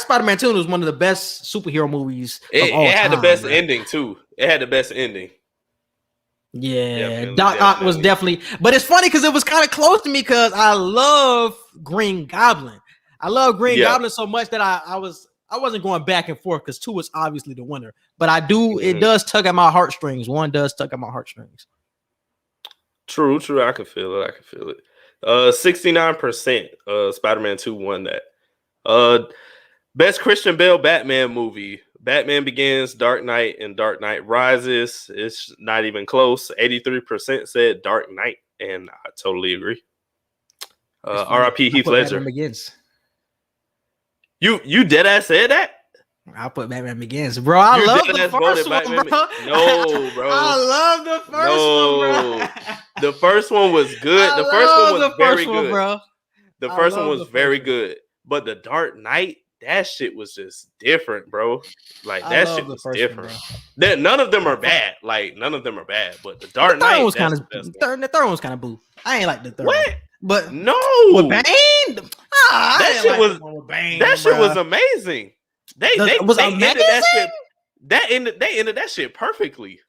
Speaker 1: Spider-Man 2 was one of the best superhero movies.
Speaker 3: It had the best ending too. It had the best ending.
Speaker 1: Yeah, Doc Ock was definitely. But it's funny because it was kind of close to me because I love Green Goblin. I love Green Goblin so much that I wasn't going back and forth because 2 was obviously the winner. But I do. It does tug at my heartstrings. 1 does tug at my heartstrings.
Speaker 3: True. I can feel it. 69%. Spider-Man 2 won that. Best Christian Bale Batman movie. Batman Begins, Dark Knight, and Dark Knight Rises. It's not even close. 83% said Dark Knight, and I totally agree. R.I.P. Heath Ledger.
Speaker 1: Batman Begins.
Speaker 3: You dead ass said that?
Speaker 1: I'll put Batman Begins, bro. I love the first one, bro.
Speaker 3: No, bro.
Speaker 1: I love the first one, bro.
Speaker 3: The first one was good. The first one was very good,
Speaker 1: bro.
Speaker 3: The first one was very good. But the Dark Knight, that shit was just different, bro. Like that shit was different. None of them are bad. Like none of them are bad. But the Dark Knight was kind of
Speaker 1: the third one was kind of boo. I ain't like the third.
Speaker 3: What?
Speaker 1: One. But
Speaker 3: no,
Speaker 1: with Bane,
Speaker 3: that shit was Bane, that shit was amazing. They ended that shit. They ended that shit perfectly.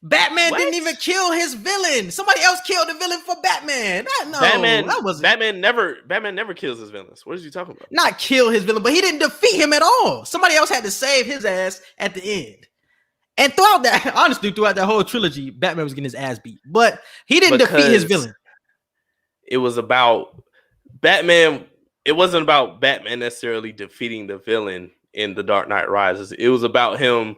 Speaker 1: Batman didn't even kill his villain. Somebody else killed the villain for Batman. Batman never kills his villains. What are you talking about? Not kill his villain, but he didn't defeat him at all. Somebody else had to save his ass at the end. And throughout that whole trilogy, Batman was getting his ass beat, but he didn't defeat his villain.
Speaker 3: It was about Batman. It wasn't about Batman necessarily defeating the villain in The Dark Knight Rises. It was about him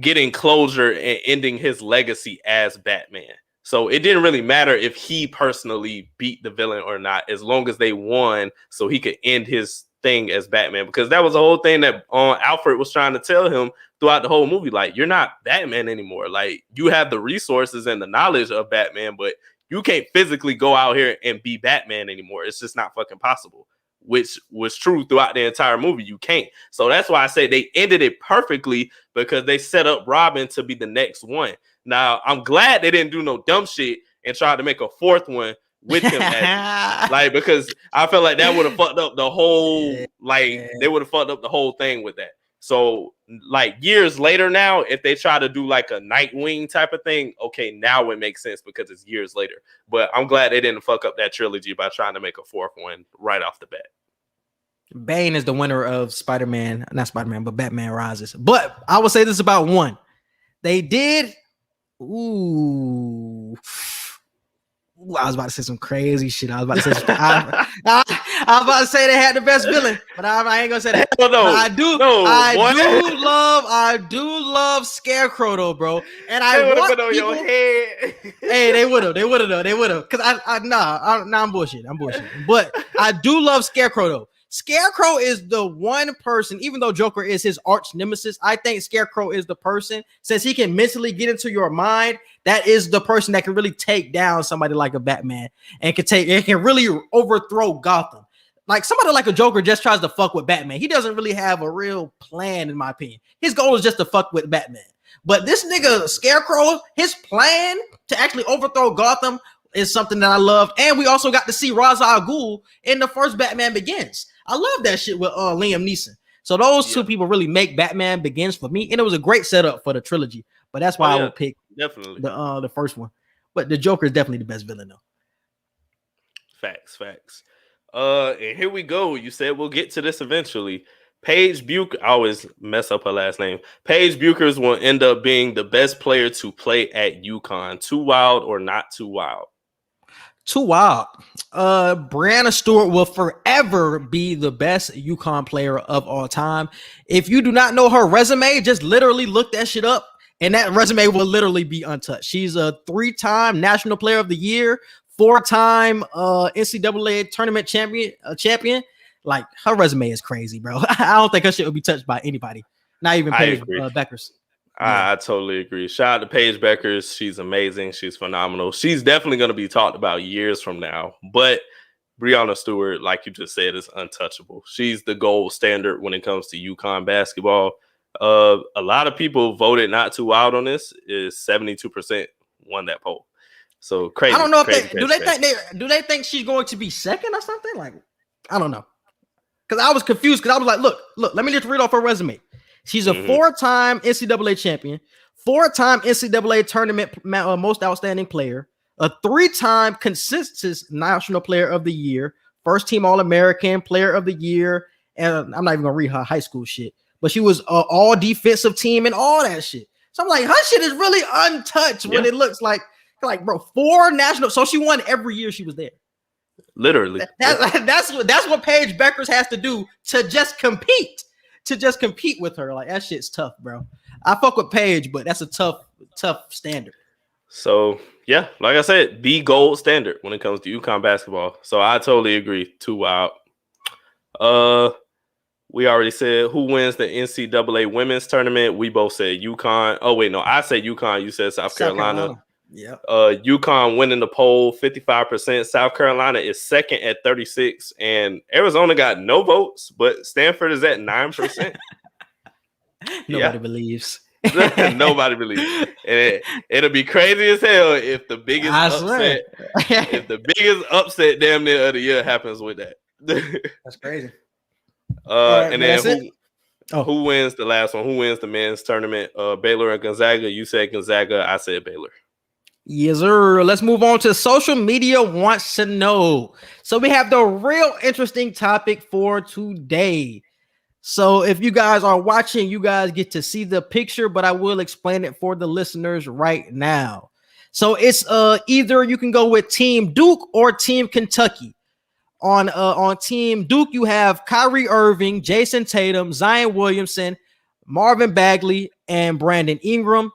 Speaker 3: getting closure and ending his legacy as Batman. So it didn't really matter if he personally beat the villain or not, as long as they won, so he could end his thing as Batman. Because that was the whole thing that Alfred was trying to tell him throughout the whole movie. Like, you're not Batman anymore. Like, you have the resources and the knowledge of Batman, but you can't physically go out here and be Batman anymore. It's just not fucking possible. Which was true throughout the entire movie. You can't. So that's why I say they ended it perfectly, because they set up Robin to be the next one. Now, I'm glad they didn't do no dumb shit and try to make a fourth one with him. Because I felt like that would have fucked up the whole, they would have fucked up the whole thing with that. So, like, years later now, if they try to do like a Nightwing type of thing, okay, now it makes sense because it's years later. But I'm glad they didn't fuck up that trilogy by trying to make a fourth one right off the bat.
Speaker 1: Bane is the winner of not Spider-Man, but Batman Rises. But I will say this about one. They did. I was about to say some crazy shit. I was about to say they had the best villain, but I ain't gonna say that.
Speaker 3: No,
Speaker 1: I do love Scarecrow though, bro. And I would have been on your head. Hey, they would have. Cause I'm bullshit. But I do love Scarecrow though. Scarecrow is the one person, even though Joker is his arch nemesis, I think Scarecrow is the person, since he can mentally get into your mind, that is the person that can really take down somebody like a Batman and can really overthrow Gotham. Like somebody like a Joker just tries to fuck with Batman. He doesn't really have a real plan, in my opinion. His goal is just to fuck with Batman. But this nigga Scarecrow, his plan to actually overthrow Gotham is something that I love. And we also got to see Ra's al Ghul in the first Batman Begins. I love that shit with Liam Neeson. So those two people really make Batman Begins for me, and it was a great setup for the trilogy. But that's why I would pick
Speaker 3: definitely
Speaker 1: the first one. But the Joker is definitely the best villain, though.
Speaker 3: Facts. And here we go. You said we'll get to this eventually. Paige Bucher, I always mess up her last name. Paige Buchers will end up being the best player to play at UConn. Too wild or not too wild?
Speaker 1: Too wild. Brianna Stewart will forever be the best UConn player of all time. If you do not know her resume, just literally look that shit up, and that resume will literally be untouched. She's a 3-time National Player of the Year, 4-time NCAA tournament champion. Like, her resume is crazy, bro. I don't think her shit will be touched by anybody, not even Paige Buchers.
Speaker 3: I totally agree. Shout out to Paige Buchers. She's amazing. She's phenomenal. She's definitely going to be talked about years from now. But Brianna Stewart, like you just said, is untouchable. She's the gold standard when it comes to UConn basketball. A lot of people voted not too wild on this. Is 72% won that poll. So crazy.
Speaker 1: I don't know if do they think she's going to be second or something? Like, I don't know. Because I was confused, because I was like, look, let me just read off her resume. She's a 4-time NCAA champion, 4-time NCAA tournament most outstanding player, a 3-time consistent National Player of the Year, first team All-American Player of the Year, and I'm not even gonna read her high school shit, but she was all defensive team and all that shit. So I'm like, her shit is really untouched when it looks like, Like, bro, 4 national. So she won every year she was there.
Speaker 3: Literally.
Speaker 1: That's what Paige Beckers has to do to just compete. To just compete with her. Like, that shit's tough, bro. I fuck with Paige, but that's a tough standard.
Speaker 3: So, yeah, like I said, the gold standard when it comes to UConn basketball. So I totally agree. Too wild. We already said who wins the NCAA women's tournament. We both said UConn. Oh, wait, no, I said UConn. You said South Carolina.
Speaker 1: Yeah.
Speaker 3: UConn winning the poll 55%. South Carolina is second at 36%. And Arizona got no votes, but Stanford is at 9%.
Speaker 1: Nobody believes.
Speaker 3: Nobody believes. And it'll be crazy as hell if the biggest upset damn near of the year happens with that.
Speaker 1: That's crazy.
Speaker 3: Right, and then who wins the last one? Who wins the men's tournament? Baylor and Gonzaga. You said Gonzaga. I said Baylor.
Speaker 1: Yes, sir. Let's move on to social media wants to know. So we have the real interesting topic for today. So if you guys are watching, you guys get to see the picture, but I will explain it for the listeners right now. So it's either you can go with Team Duke or Team Kentucky. On Team Duke, you have Kyrie Irving, Jason Tatum, Zion Williamson, Marvin Bagley, and Brandon Ingram.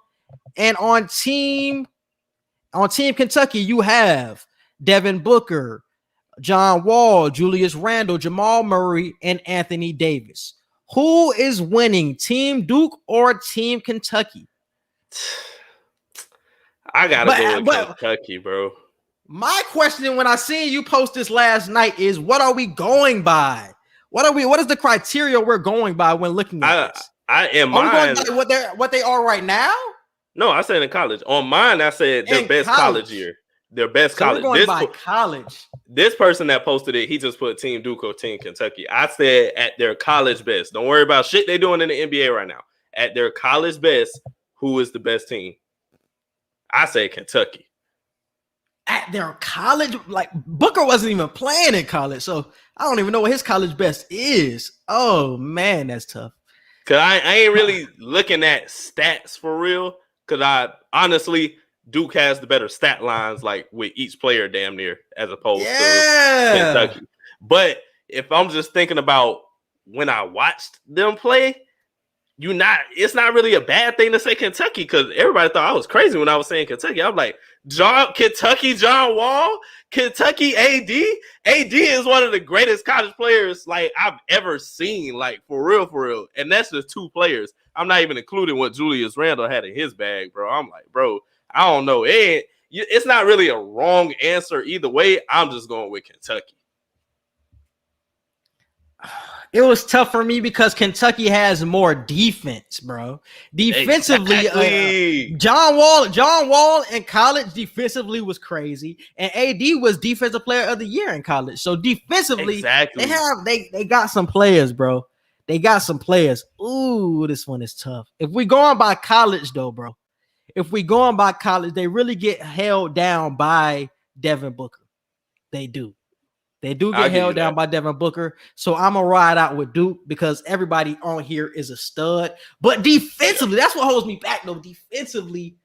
Speaker 1: And on Team Kentucky, you have Devin Booker, John Wall, Julius Randle, Jamal Murray, and Anthony Davis. Who is winning, Team Duke or Team Kentucky?
Speaker 3: I gotta go with Kentucky, bro.
Speaker 1: My question when I seen you post this last night is, what are we going by? What is the criteria we're going by when looking at this? What they are right now?
Speaker 3: No, I said in college. On mine, I said their best college year. Their best college.
Speaker 1: We're going by college.
Speaker 3: This person that posted it, he just put Team Duke or Team Kentucky. I said at their college best. Don't worry about shit they doing in the NBA right now. At their college best, who is the best team? I say Kentucky.
Speaker 1: At their college, like Booker wasn't even playing in college, so I don't even know what his college best is. Oh man, that's tough.
Speaker 3: Cause I ain't really looking at stats for real. Cause I honestly, Duke has the better stat lines, like with each player, damn near, as opposed to Kentucky. But if I'm just thinking about when I watched them play, it's not really a bad thing to say Kentucky, because everybody thought I was crazy when I was saying Kentucky. I'm like, Kentucky John Wall, Kentucky AD. AD is one of the greatest college players like I've ever seen, like for real. And that's just 2 players. I'm not even including what Julius Randle had in his bag, bro. I'm like, bro, I don't know. It's not really a wrong answer either way. I'm just going with Kentucky.
Speaker 1: It was tough for me because Kentucky has more defense, bro. Defensively,
Speaker 3: exactly.
Speaker 1: John Wall in college defensively was crazy, and AD was defensive player of the year in college. So defensively,
Speaker 3: exactly.
Speaker 1: they got some players, bro. They got some players. Ooh, this one is tough. If we going by college, though, bro. If we going by college, they really get held down by Devin Booker. They do. They do get held down by Devin Booker. So I'm going to ride out with Duke because everybody on here is a stud. But defensively, that's what holds me back, though. Defensively,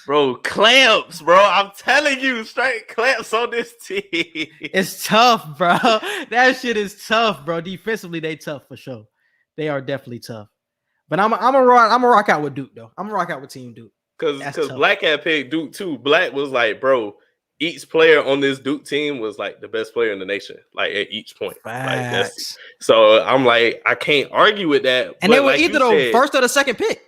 Speaker 3: Bro, clamps, bro. I'm telling you, straight clamps on this team.
Speaker 1: It's tough, bro. That shit is tough, bro. Defensively, they tough for sure. They are definitely tough. But I'm gonna rock out with Duke, though. I'm gonna rock out with Team Duke.
Speaker 3: Because Black had picked Duke too. Black was like, bro, each player on this Duke team was like the best player in the nation, like at each point. Like, so I'm like, I can't argue with that.
Speaker 1: And they were either the first or the second pick.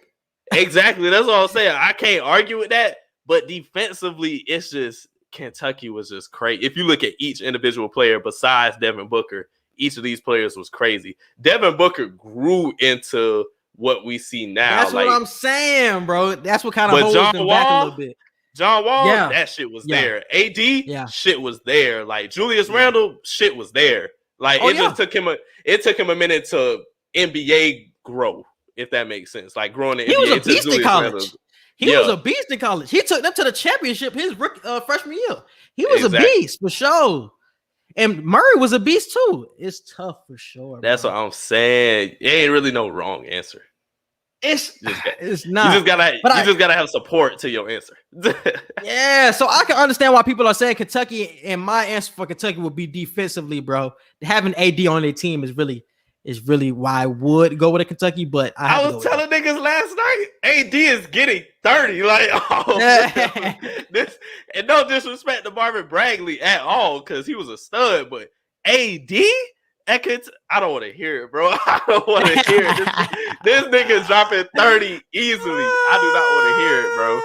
Speaker 3: Exactly. That's what I'm saying. I can't argue with that. But defensively, it's just Kentucky was just crazy. If you look at each individual player besides Devin Booker, each of these players was crazy. Devin Booker grew into what we see now.
Speaker 1: That's what I'm saying, bro. That's what kind of holds them back a little bit.
Speaker 3: John Wall, that shit was there. AD, shit was there. Like Julius Randle, shit was there. Like just took him a minute to NBA grow, if that makes sense. Like growing in NBA.
Speaker 1: He was a beast in college. He was a beast in college. He took them to the championship his freshman year. He was a beast for sure. And Murray was a beast too. It's tough for sure.
Speaker 3: That's what I'm saying. It ain't really no wrong answer.
Speaker 1: It's not.
Speaker 3: You just gotta have support to your answer.
Speaker 1: Yeah, so I can understand why people are saying Kentucky, and my answer for Kentucky would be defensively, bro. Having AD on their team is really why I would go with a Kentucky, but
Speaker 3: I was telling niggas last night, AD is getting 30. Like, this, and no disrespect to Marvin Bagley at all, because he was a stud, but AD? I don't want to hear it, bro. I don't want to hear it. This nigga's dropping 30 easily. I do not want to hear it, bro.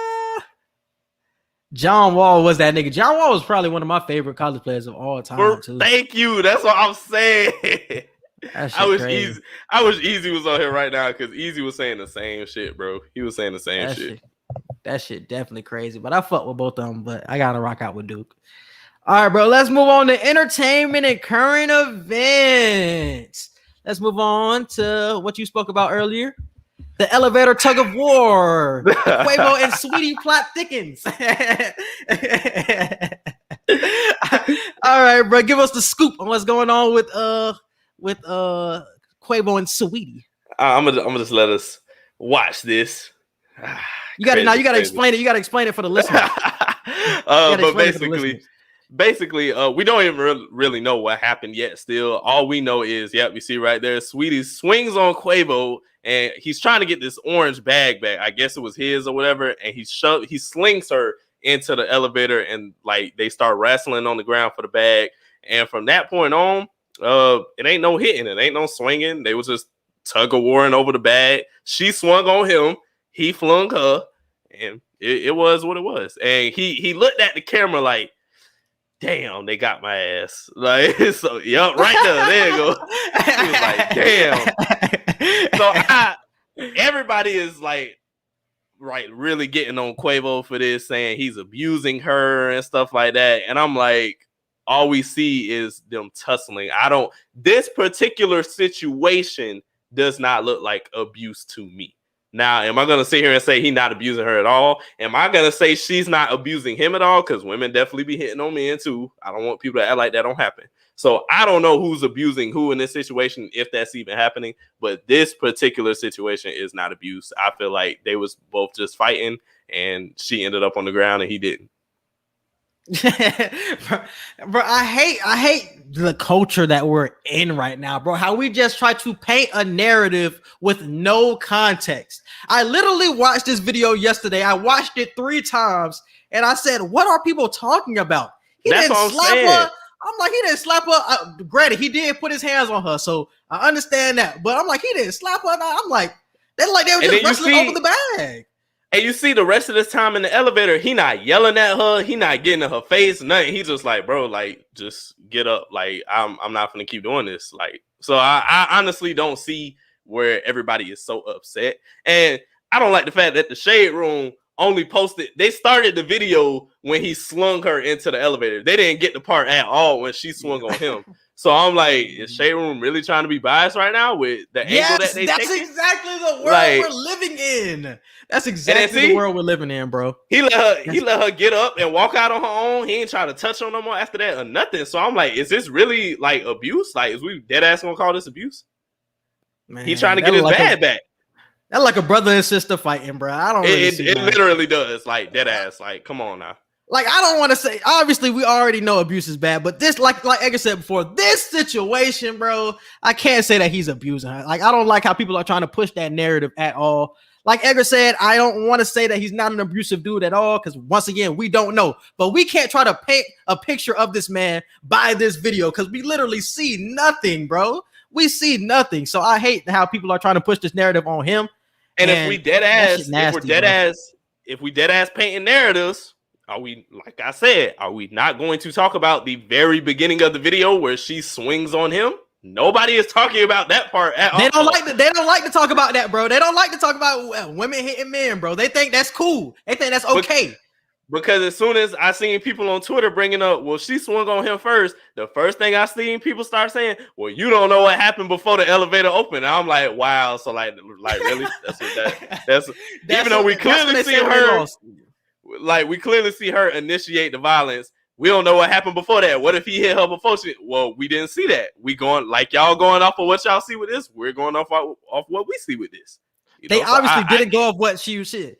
Speaker 1: John Wall was that nigga. John Wall was probably one of my favorite college players of all time, too.
Speaker 3: Thank you. That's what I'm saying. I wish Easy was on here right now, because Easy was saying the same shit, bro. He was saying the same shit.
Speaker 1: That shit definitely crazy. But I fuck with both of them, but I gotta rock out with Duke. All right, bro. Let's move on to entertainment and current events. Let's move on to what you spoke about earlier. The elevator tug of war. Quavo and Sweetie plot thickens. All right, bro. Give us the scoop on what's going on with Quavo and Sweetie.
Speaker 3: I'm gonna just let us watch this.
Speaker 1: You gotta explain it. You gotta explain it for the listeners.
Speaker 3: But basically, we don't even really know what happened yet. Still, all we know is, we see right there, Sweetie swings on Quavo, and he's trying to get this orange bag back. I guess it was his or whatever, and he slings her into the elevator, and like they start wrestling on the ground for the bag. And from that point on, it ain't no hitting, it ain't no swinging. They was just tug of warring over the bag. She swung on him, he flung her, and it was what it was. And he looked at the camera like, damn, they got my ass. Like, so, yup, right there you go. He was like, damn. So everybody is like, right, really getting on Quavo for this, saying he's abusing her and stuff like that. And I'm like, all we see is them tussling. This particular situation does not look like abuse to me. Now, am I going to sit here and say he's not abusing her at all? Am I going to say she's not abusing him at all? Because women definitely be hitting on men too. I don't want people to act like that don't happen. So I don't know who's abusing who in this situation, if that's even happening. But this particular situation is not abuse. I feel like they was both just fighting, and she ended up on the ground and he didn't.
Speaker 1: bro, I hate the culture that we're in right now, bro. How we just try to paint a narrative with no context. I literally watched this video yesterday. I watched it 3 times, and I said, "What are people talking about?" He didn't slap her. I'm like, he didn't slap her. Granted, he did put his hands on her, so I understand that. But I'm like, he didn't slap her. I'm like, they were just wrestling over the bag.
Speaker 3: And you see the rest of this time in the elevator, he not yelling at her, he not getting in her face, nothing. He just like, bro, like, just get up. Like, I'm not gonna keep doing this. Like, so I honestly don't see where everybody is so upset. And I don't like the fact that the Shade Room only posted, they started the video when he slung her into the elevator. They didn't get the part at all when she swung on him. So I'm like, is Shade Room really trying to be biased right now with the angle that they
Speaker 1: that's
Speaker 3: taking?
Speaker 1: Exactly the world we're living in. That's exactly the world we're living in, bro.
Speaker 3: He let her get up and walk out on her own. He ain't trying to touch her no more after that or nothing. So I'm like, is this really like abuse? Like, is we dead ass gonna call this abuse? Man, he's trying to get his bag back.
Speaker 1: That's like a brother and sister fighting, bro. I don't really see
Speaker 3: it literally does. Like, dead ass. Like, come on now.
Speaker 1: Like, I don't want to say, obviously we already know abuse is bad, but this, like Edgar said before, this situation, bro, I can't say that he's abusing her. Like, I don't like how people are trying to push that narrative at all. Like Edgar said, I don't want to say that he's not an abusive dude at all, because once again, we don't know. But we can't try to paint a picture of this man by this video, because we literally see nothing, bro. We see nothing. So I hate how people are trying to push this narrative on him.
Speaker 3: And if we dead ass, if we dead ass painting narratives, are we, like I said, are we not going to talk about the very beginning of the video where she swings on him? Nobody is talking about that part at all.
Speaker 1: They don't like to talk about that, bro. They don't like to talk about women hitting men, bro. They think that's cool. They think that's okay.
Speaker 3: Because as soon as I seen people on Twitter bringing up, well, she swung on him first, the first thing I seen people start saying, well, you don't know what happened before the elevator opened. And I'm like, wow. So like really? That's even though we clearly see her, like we clearly see her initiate the violence. We don't know what happened before that. What if he hit her before she? Well, we didn't see that. We going like y'all going off of what y'all see with this. We're going off what we see with this. You
Speaker 1: They
Speaker 3: know, so
Speaker 1: obviously
Speaker 3: I
Speaker 1: didn't go off what she said.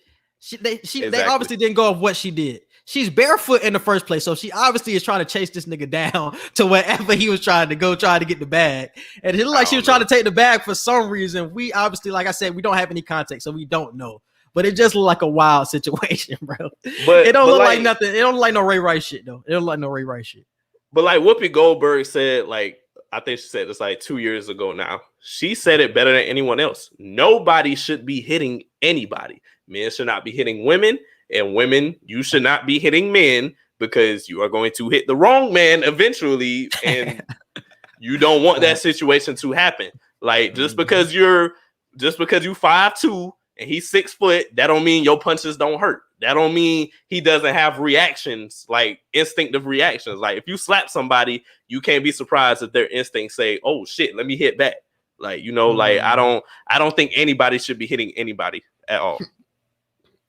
Speaker 1: They
Speaker 3: exactly.
Speaker 1: obviously didn't go off what she did. She's barefoot in the first place, so she obviously is trying to chase this nigga down to wherever he was trying to go, trying to get the bag. And it looked like she was trying to take the bag for some reason. We obviously, like I said, we don't have any context, so we don't know. But it just looked like a wild situation, bro.
Speaker 3: But
Speaker 1: it don't look like
Speaker 3: like
Speaker 1: nothing. It don't look like no Ray Rice shit, though. It don't look like no Ray Rice shit.
Speaker 3: But like Whoopi Goldberg said, like, I think she said this like 2 years ago now. She said it better than anyone else. Nobody should be hitting anybody. Men should not be hitting women, and women, you should not be hitting men because you are going to hit the wrong man eventually, and you don't want that situation to happen. Like, just because you 5'2" and he's 6 foot, that don't mean your punches don't hurt. That don't mean he doesn't have reactions, like instinctive reactions. Like if you slap somebody, you can't be surprised if their instincts say, "Oh shit, let me hit back." Like, you know, like I don't think anybody should be hitting anybody at all.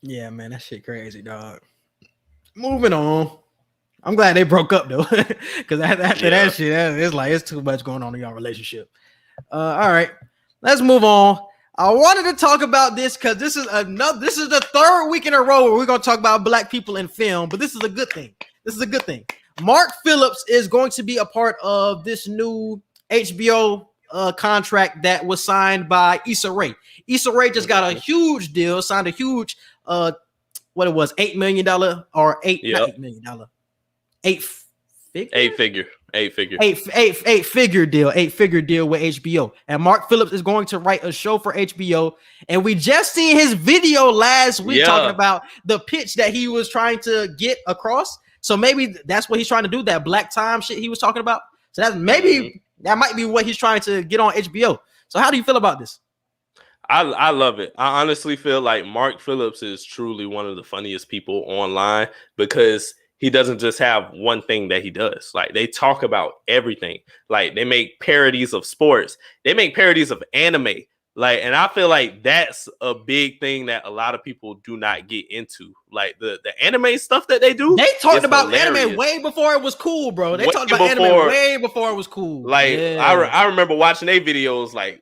Speaker 1: Yeah, man, that shit crazy, dog. Moving on. I'm glad they broke up though, because after that shit, it's like it's too much going on in y'all relationship. All right, let's move on. I wanted to talk about this because this is the third week in a row where we're going to talk about black people in film, but this is a good thing. This is a good thing. Mark Phillips is going to be a part of this new HBO contract that was signed by Issa Rae. Issa Rae just got a huge deal, signed a huge, $8 million or not $8 million, eight figure deal with HBO. And Mark Phillips is going to write a show for HBO. And we just seen his video last week talking about the pitch that he was trying to get across. So maybe that's what he's trying to do, that black time shit he was talking about. So that's maybe that might be what he's trying to get on HBO. So how do you feel about this?
Speaker 3: I love it. I honestly feel like Mark Phillips is truly one of the funniest people online because he doesn't just have one thing that he does. Like they talk about everything. Like they make parodies of sports. They make parodies of anime. Like, and I feel like that's a big thing that a lot of people do not get into. Like the anime stuff that they do.
Speaker 1: They talked about anime way before it was cool, bro. They talked about anime way before it was cool.
Speaker 3: Like I remember watching their videos like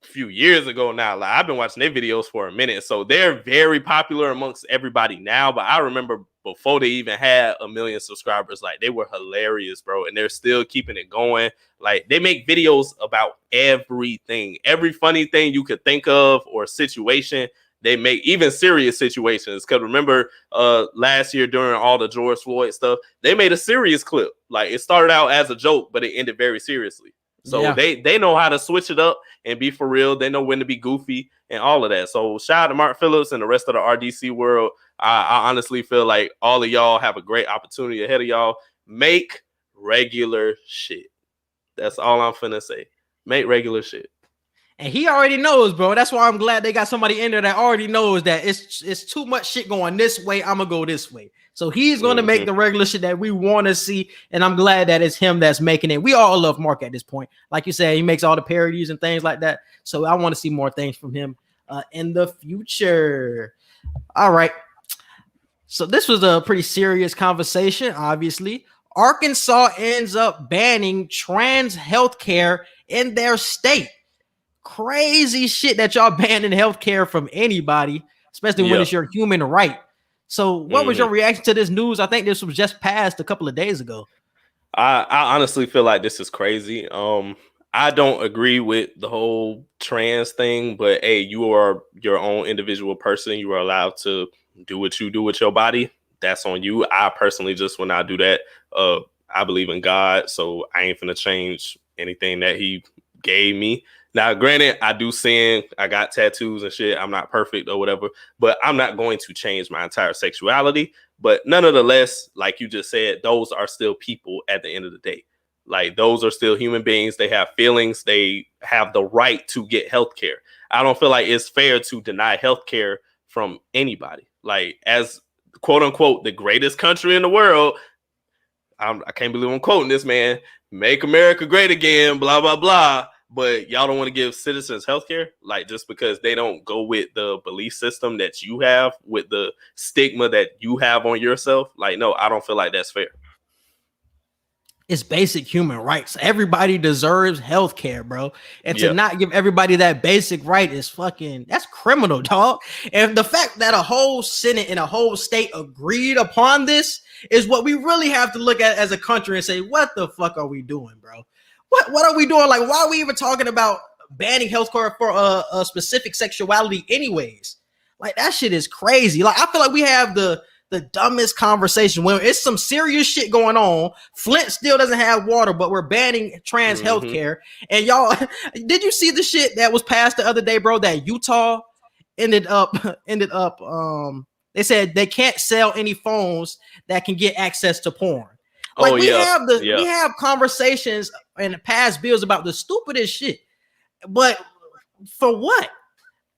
Speaker 3: a few years ago now. Like I've been watching their videos for a minute. So they're very popular amongst everybody now. But I remember before they even had 1 million subscribers, like they were hilarious, bro. And they're still keeping it going. Like they make videos about everything, every funny thing you could think of or situation. They make even serious situations. Cause remember last year during all the George Floyd stuff, they made a serious clip. Like it started out as a joke, but it ended very seriously. So they know how to switch it up and be for real. They know when to be goofy and all of that. So shout out to Mark Phillips and the rest of the RDC world. I honestly feel like all of y'all have a great opportunity ahead of y'all. Make regular shit. That's all I'm finna say. Make regular shit.
Speaker 1: And he already knows, bro. That's why I'm glad they got somebody in there that already knows that it's too much shit going this way. I'm gonna go this way. So he's gonna make the regular shit that we want to see. And I'm glad that it's him that's making it. We all love Mark at this point. Like you said, he makes all the parodies and things like that. So I want to see more things from him in the future. All right. So this was a pretty serious conversation, obviously. Arkansas ends up banning trans healthcare in their state. Crazy shit that y'all banning healthcare from anybody, especially when it's your human right. So what was your reaction to this news? I think this was just passed a couple of days ago.
Speaker 3: I honestly feel like this is crazy. I don't agree with the whole trans thing, but hey, you are your own individual person. You are allowed to do what you do with your body. That's on you. I personally just will not do that. I believe in God, so I ain't finna change anything that he gave me. Now, granted, I do sin. I got tattoos and shit. I'm not perfect or whatever, but I'm not going to change my entire sexuality. But nonetheless, like you just said, those are still people at the end of the day. Like those are still human beings. They have feelings. They have the right to get healthcare. I don't feel like it's fair to deny healthcare from anybody. Like as quote unquote, the greatest country in the world. I can't believe I'm quoting this, man. Make America great again, blah, blah, blah. But y'all don't want to give citizens healthcare, like just because they don't go with the belief system that you have, with the stigma that you have on yourself. Like, no, I don't feel like that's fair.
Speaker 1: it's basic human rights. Everybody deserves health care, bro. And to
Speaker 3: Yeah.
Speaker 1: not give everybody that basic right is that's criminal, dog. And the fact that a whole Senate and a whole state agreed upon this is what we really have to look at as a country and say, what the fuck are we doing, bro? What are we doing? Like, why are we even talking about banning healthcare for a specific sexuality anyways? Like, that shit is crazy. Like, I feel like we have the dumbest conversation when it's some serious shit going on. Flint still doesn't have water, but we're banning trans healthcare. And y'all, did you see the shit that was passed the other day, bro? That Utah ended up they said they can't sell any phones that can get access to porn. Like, we have conversations and past bills about the stupidest shit, but for what?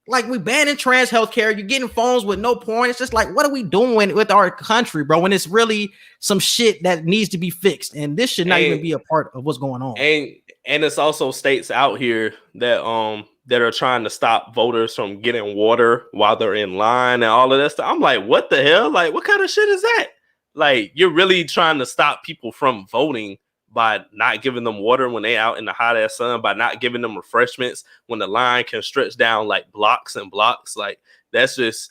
Speaker 1: Like, we banning trans healthcare, you're getting phones with no porn. It's just like, what are we doing with our country, bro? When it's really some shit that needs to be fixed, and this should not even be a part of what's going on.
Speaker 3: And it's also states out here that that are trying to stop voters from getting water while they're in line and all of that stuff. I'm like, what the hell? Like, what kind of shit is that? Like, you're really trying to stop people from voting by not giving them water when they out in the hot ass sun, by not giving them refreshments when the line can stretch down like blocks and blocks. Like, that's just,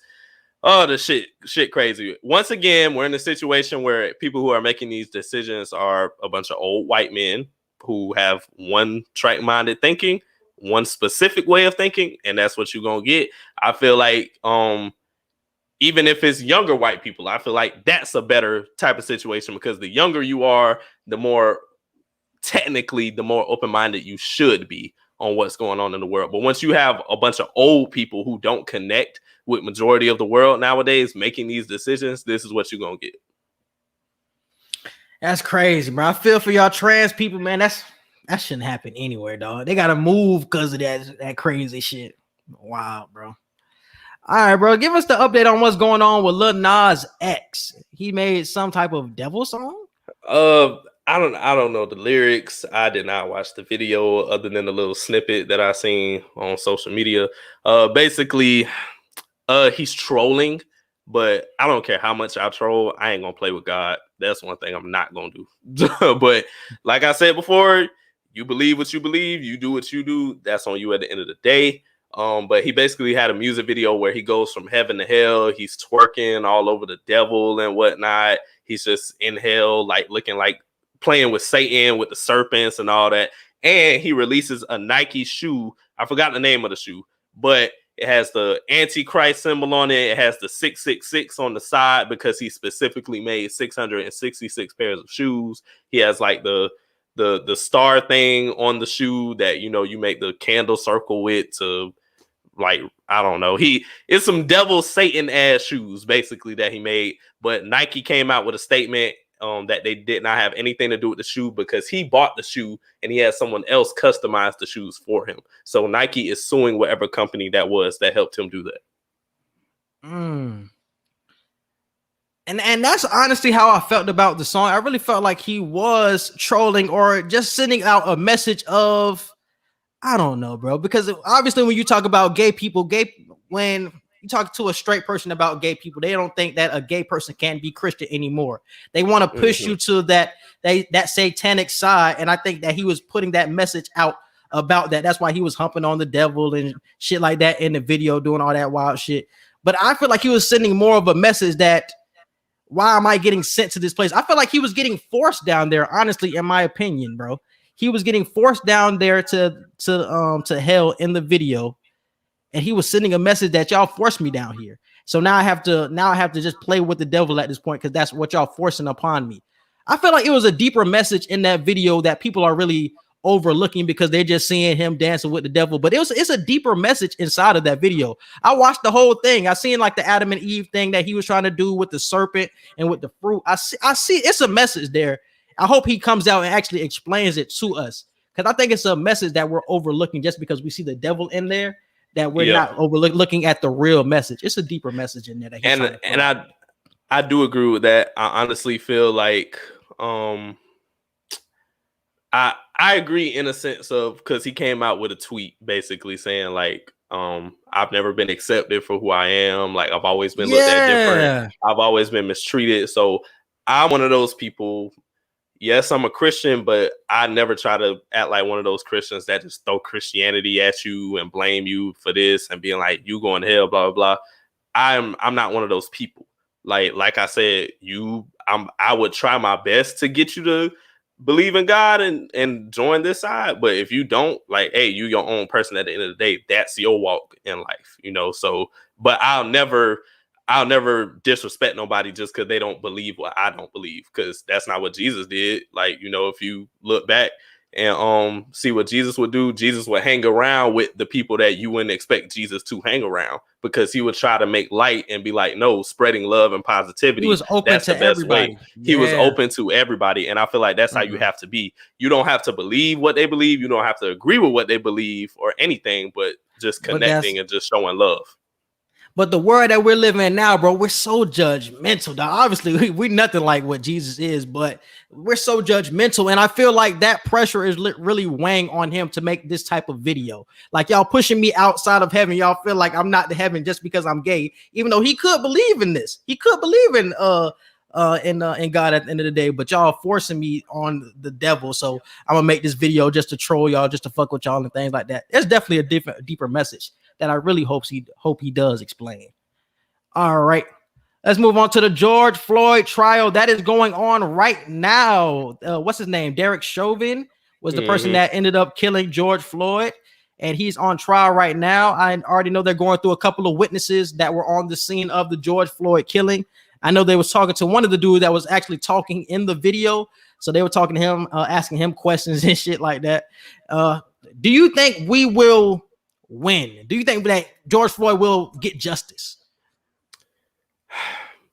Speaker 3: the shit crazy. Once again, we're in a situation where people who are making these decisions are a bunch of old white men who have one track-minded thinking, one specific way of thinking, and that's what you're gonna get. I feel like even if it's younger white people, I feel like that's a better type of situation, because the younger you are, the more open-minded you should be on what's going on in the world. But once you have a bunch of old people who don't connect with majority of the world nowadays making these decisions, this is what you're gonna get.
Speaker 1: That's crazy, bro. I feel for y'all trans people, man. That shouldn't happen anywhere, dog. They gotta move because of that crazy shit. Wow, bro. All right, bro. Give us the update on what's going on with Lil Nas X. He made some type of devil song.
Speaker 3: I don't know the lyrics. I did not watch the video other than the little snippet that I seen on social media. Basically, he's trolling, but I don't care how much I troll. I ain't gonna play with God. That's one thing I'm not gonna do. But like I said before, you believe what you believe, you do what you do. That's on you at the end of the day. But he basically had a music video where he goes from heaven to hell. He's twerking all over the devil and whatnot. He's just in hell, like looking like playing with Satan, with the serpents and all that. And he releases a Nike shoe. I forgot the name of the shoe, but it has the Antichrist symbol on it. It has the 666 on the side because he specifically made 666 pairs of shoes. He has like the star thing on the shoe that, you know, you make the candle circle with to, like, I don't know. It's some devil Satan ass shoes basically that he made. But Nike came out with a statement that they did not have anything to do with the shoe because he bought the shoe and he had someone else customize the shoes for him. So Nike is suing whatever company that was that helped him do that.
Speaker 1: And that's honestly how I felt about the song. I really felt like he was trolling or just sending out a message of, I don't know, bro. Because obviously when you talk about gay people, when you talk to a straight person about gay people, they don't think that a gay person can be Christian anymore. They want to push you to that satanic side. And I think that he was putting that message out about that. That's why he was humping on the devil and shit like that in the video, doing all that wild shit. But I feel like he was sending more of a message that, why am I getting sent to this place? I feel like he was getting forced down there, honestly, in my opinion, bro. He was getting forced down there to hell in the video. And he was sending a message that y'all forced me down here. So now I have to just play with the devil at this point because that's what y'all forcing upon me. I feel like it was a deeper message in that video that people are really overlooking because they're just seeing him dancing with the devil. But it's a deeper message inside of that video. I watched the whole thing. I seen like the Adam and Eve thing that he was trying to do with the serpent and with the fruit. I see it's a message there. I hope he comes out and actually explains it to us because I think it's a message that we're overlooking just because we see the devil in there. That we're not overlooking at the real message. It's a deeper message in there. That
Speaker 3: I do agree with that. I honestly feel like I agree in a sense of because he came out with a tweet basically saying like I've never been accepted for who I am. Like I've always been looked at different. I've always been mistreated. So I'm one of those people. yes, I'm a Christian, but I never try to act like one of those Christians that just throw Christianity at you and blame you for this and being like, you going to hell, blah, blah, blah. I'm not one of those people. Like I said, I would try my best to get you to believe in God and join this side. But if you don't, like, hey, you your own person at the end of the day. That's your walk in life, you know. So, but I'll never disrespect nobody just because they don't believe what I don't believe, because that's not what Jesus did. Like, you know, if you look back and see what Jesus would do, Jesus would hang around with the people that you wouldn't expect Jesus to hang around, because he would try to make light and be like, no, spreading love and positivity.
Speaker 1: He was open
Speaker 3: that's
Speaker 1: to
Speaker 3: the best
Speaker 1: everybody.
Speaker 3: way. He was open to everybody. And I feel like that's how you have to be. You don't have to believe what they believe. You don't have to agree with what they believe or anything, but just connecting and just showing love.
Speaker 1: But the world that we're living in now, bro, we're so judgmental. Now, obviously, we're nothing like what Jesus is, but we're so judgmental. And I feel like that pressure is really weighing on him to make this type of video. Like, y'all pushing me outside of heaven. Y'all feel like I'm not to heaven just because I'm gay, even though he could believe in this. He could believe in God at the end of the day, but y'all forcing me on the devil. So I'm gonna make this video just to troll y'all, just to fuck with y'all and things like that. It's definitely a deeper message that I really hope he does explain. All right, let's move on to the George Floyd trial that is going on right now. What's his name? Derek Chauvin was the person that ended up killing George Floyd, and he's on trial right now. I already know they're going through a couple of witnesses that were on the scene of the George Floyd killing. I know they was talking to one of the dudes that was actually talking in the video, so they were talking to him, asking him questions and shit like that. Do you think we will win? Do you think that George Floyd will get justice?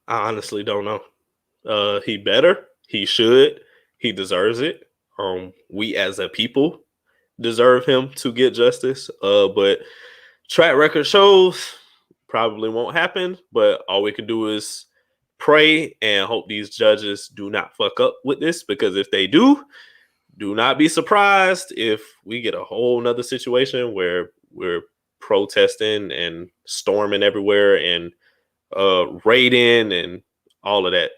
Speaker 3: I honestly don't know. He better. He should. He deserves it. We as a people deserve him to get justice. But track record shows probably won't happen. But all we can do is pray and hope these judges do not fuck up with this, because if they do not be surprised if we get a whole nother situation where we're protesting and storming everywhere and raiding and all of that.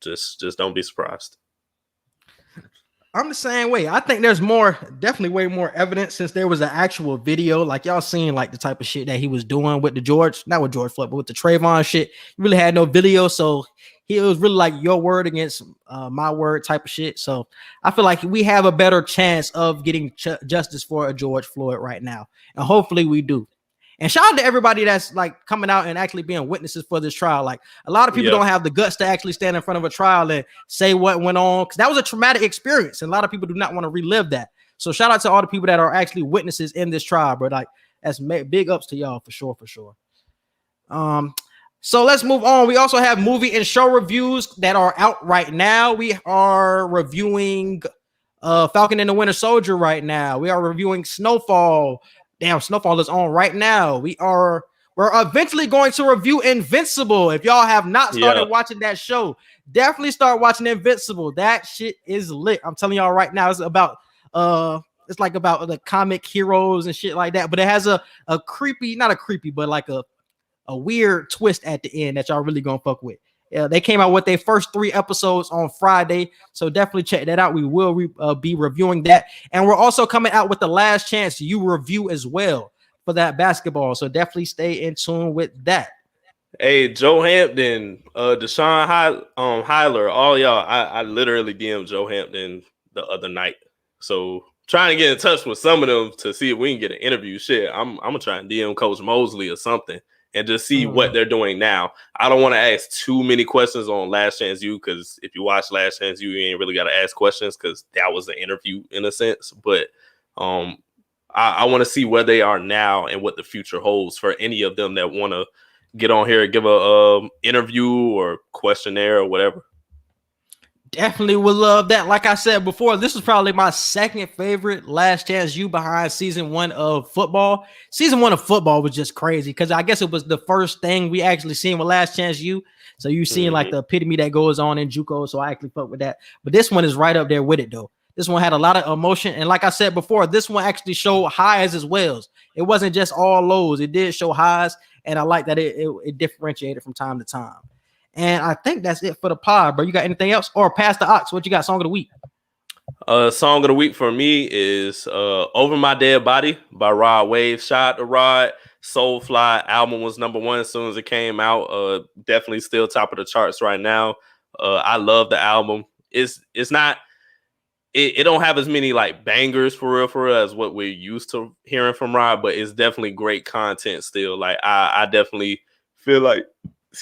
Speaker 3: Just don't be surprised.
Speaker 1: I'm the same way. I think there's definitely way more evidence, since there was an actual video. Like, y'all seen like the type of shit that he was doing with not with George Floyd, but with the Trayvon shit. He really had no video, so it was really like your word against my word type of shit. So I feel like we have a better chance of getting justice for a George Floyd right now, and hopefully we do. And shout out to everybody that's like coming out and actually being witnesses for this trial. Like, a lot of people don't have the guts to actually stand in front of a trial and say what went on, because that was a traumatic experience, and a lot of people do not want to relive that. So shout out to all the people that are actually witnesses in this trial, bro. Like, that's big ups to y'all for sure. So let's move on. We also have movie and show reviews that are out right now. We are reviewing Falcon and the Winter Soldier right now. We are reviewing Snowfall. Damn, Snowfall is on right now. We're eventually going to review Invincible. If y'all have not started watching that show, definitely start watching Invincible. That shit is lit. I'm telling y'all right now. It's about it's like about the comic heroes and shit like that. But it has a creepy, not a creepy, but like a weird twist at the end that y'all really gonna fuck with. They came out with their first 3 episodes on Friday, so definitely check that out. We will be reviewing that, and we're also coming out with the Last Chance U review as well for that basketball. So definitely stay in tune with that.
Speaker 3: Hey, Joe Hampton, Deshaun Hyler, all y'all. I literally DM'd Joe Hampton the other night, so trying to get in touch with some of them to see if we can get an interview. Shit, I'm gonna try and DM Coach Mosley or something, and just see what they're doing now. I don't want to ask too many questions on Last Chance U, because if you watch Last Chance U, you ain't really got to ask questions, because that was an interview in a sense. But I want to see where they are now and what the future holds for any of them that want to get on here and give a interview or questionnaire or whatever.
Speaker 1: Definitely would love that. Like I said before, this is probably my second favorite Last Chance U behind season 1 of football. Season 1 of football was just crazy, because I guess it was the first thing we actually seen with Last Chance U. So you seeing like the epitome that goes on in JUCO. So I actually fuck with that. But this one is right up there with it though. This one had a lot of emotion, and like I said before, this one actually showed highs as well. It wasn't just all lows. It did show highs, and I like that it differentiated from time to time. And I think that's it for the pod, bro. You got anything else? Or Pass the Ox, what you got? Song of the week?
Speaker 3: Song of the week for me is Over My Dead Body by Rod Wave. Shout out to Rod. Soulfly album was #1 as soon as it came out. Definitely still top of the charts right now. I love the album. It's not it don't have as many like bangers for real as what we're used to hearing from Rod, but it's definitely great content still. Like I definitely feel like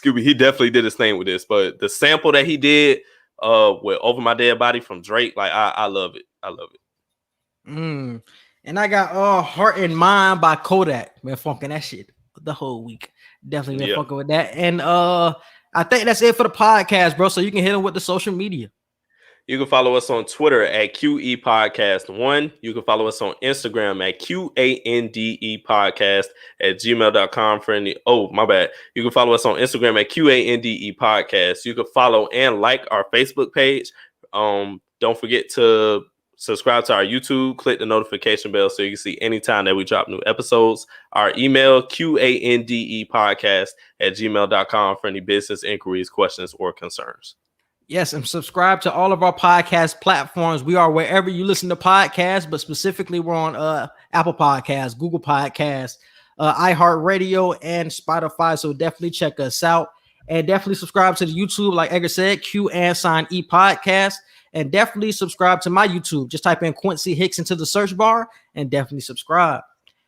Speaker 3: he definitely did his thing with this. But the sample that he did with Over My Dead Body from Drake, like I love it. I love it.
Speaker 1: And I got Heart and Mind by Kodak. Been funking that shit the whole week. Definitely been fucking with that. And I think that's it for the podcast, bro. So you can hit them with the social media.
Speaker 3: You can follow us on Twitter at QE Podcast 1. You can follow us on Instagram at QANDE Podcast at gmail.com for any. Oh, my bad. You can follow us on Instagram at QANDE Podcast. You can follow and like our Facebook page. Don't forget to subscribe to our YouTube. Click the notification bell so you can see anytime that we drop new episodes. Our email, QANDE Podcast at gmail.com for any business inquiries, questions, or concerns.
Speaker 1: Yes, and subscribe to all of our podcast platforms. We are wherever you listen to podcasts, but specifically we're on Apple Podcasts, Google Podcasts, iHeartRadio, and Spotify. So definitely check us out. And definitely subscribe to the YouTube, like Edgar said, Q&E Podcast. And definitely subscribe to my YouTube. Just type in Quincy Hicks into the search bar and definitely subscribe.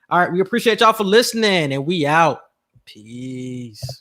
Speaker 1: All right, we appreciate y'all for listening, and we out. Peace.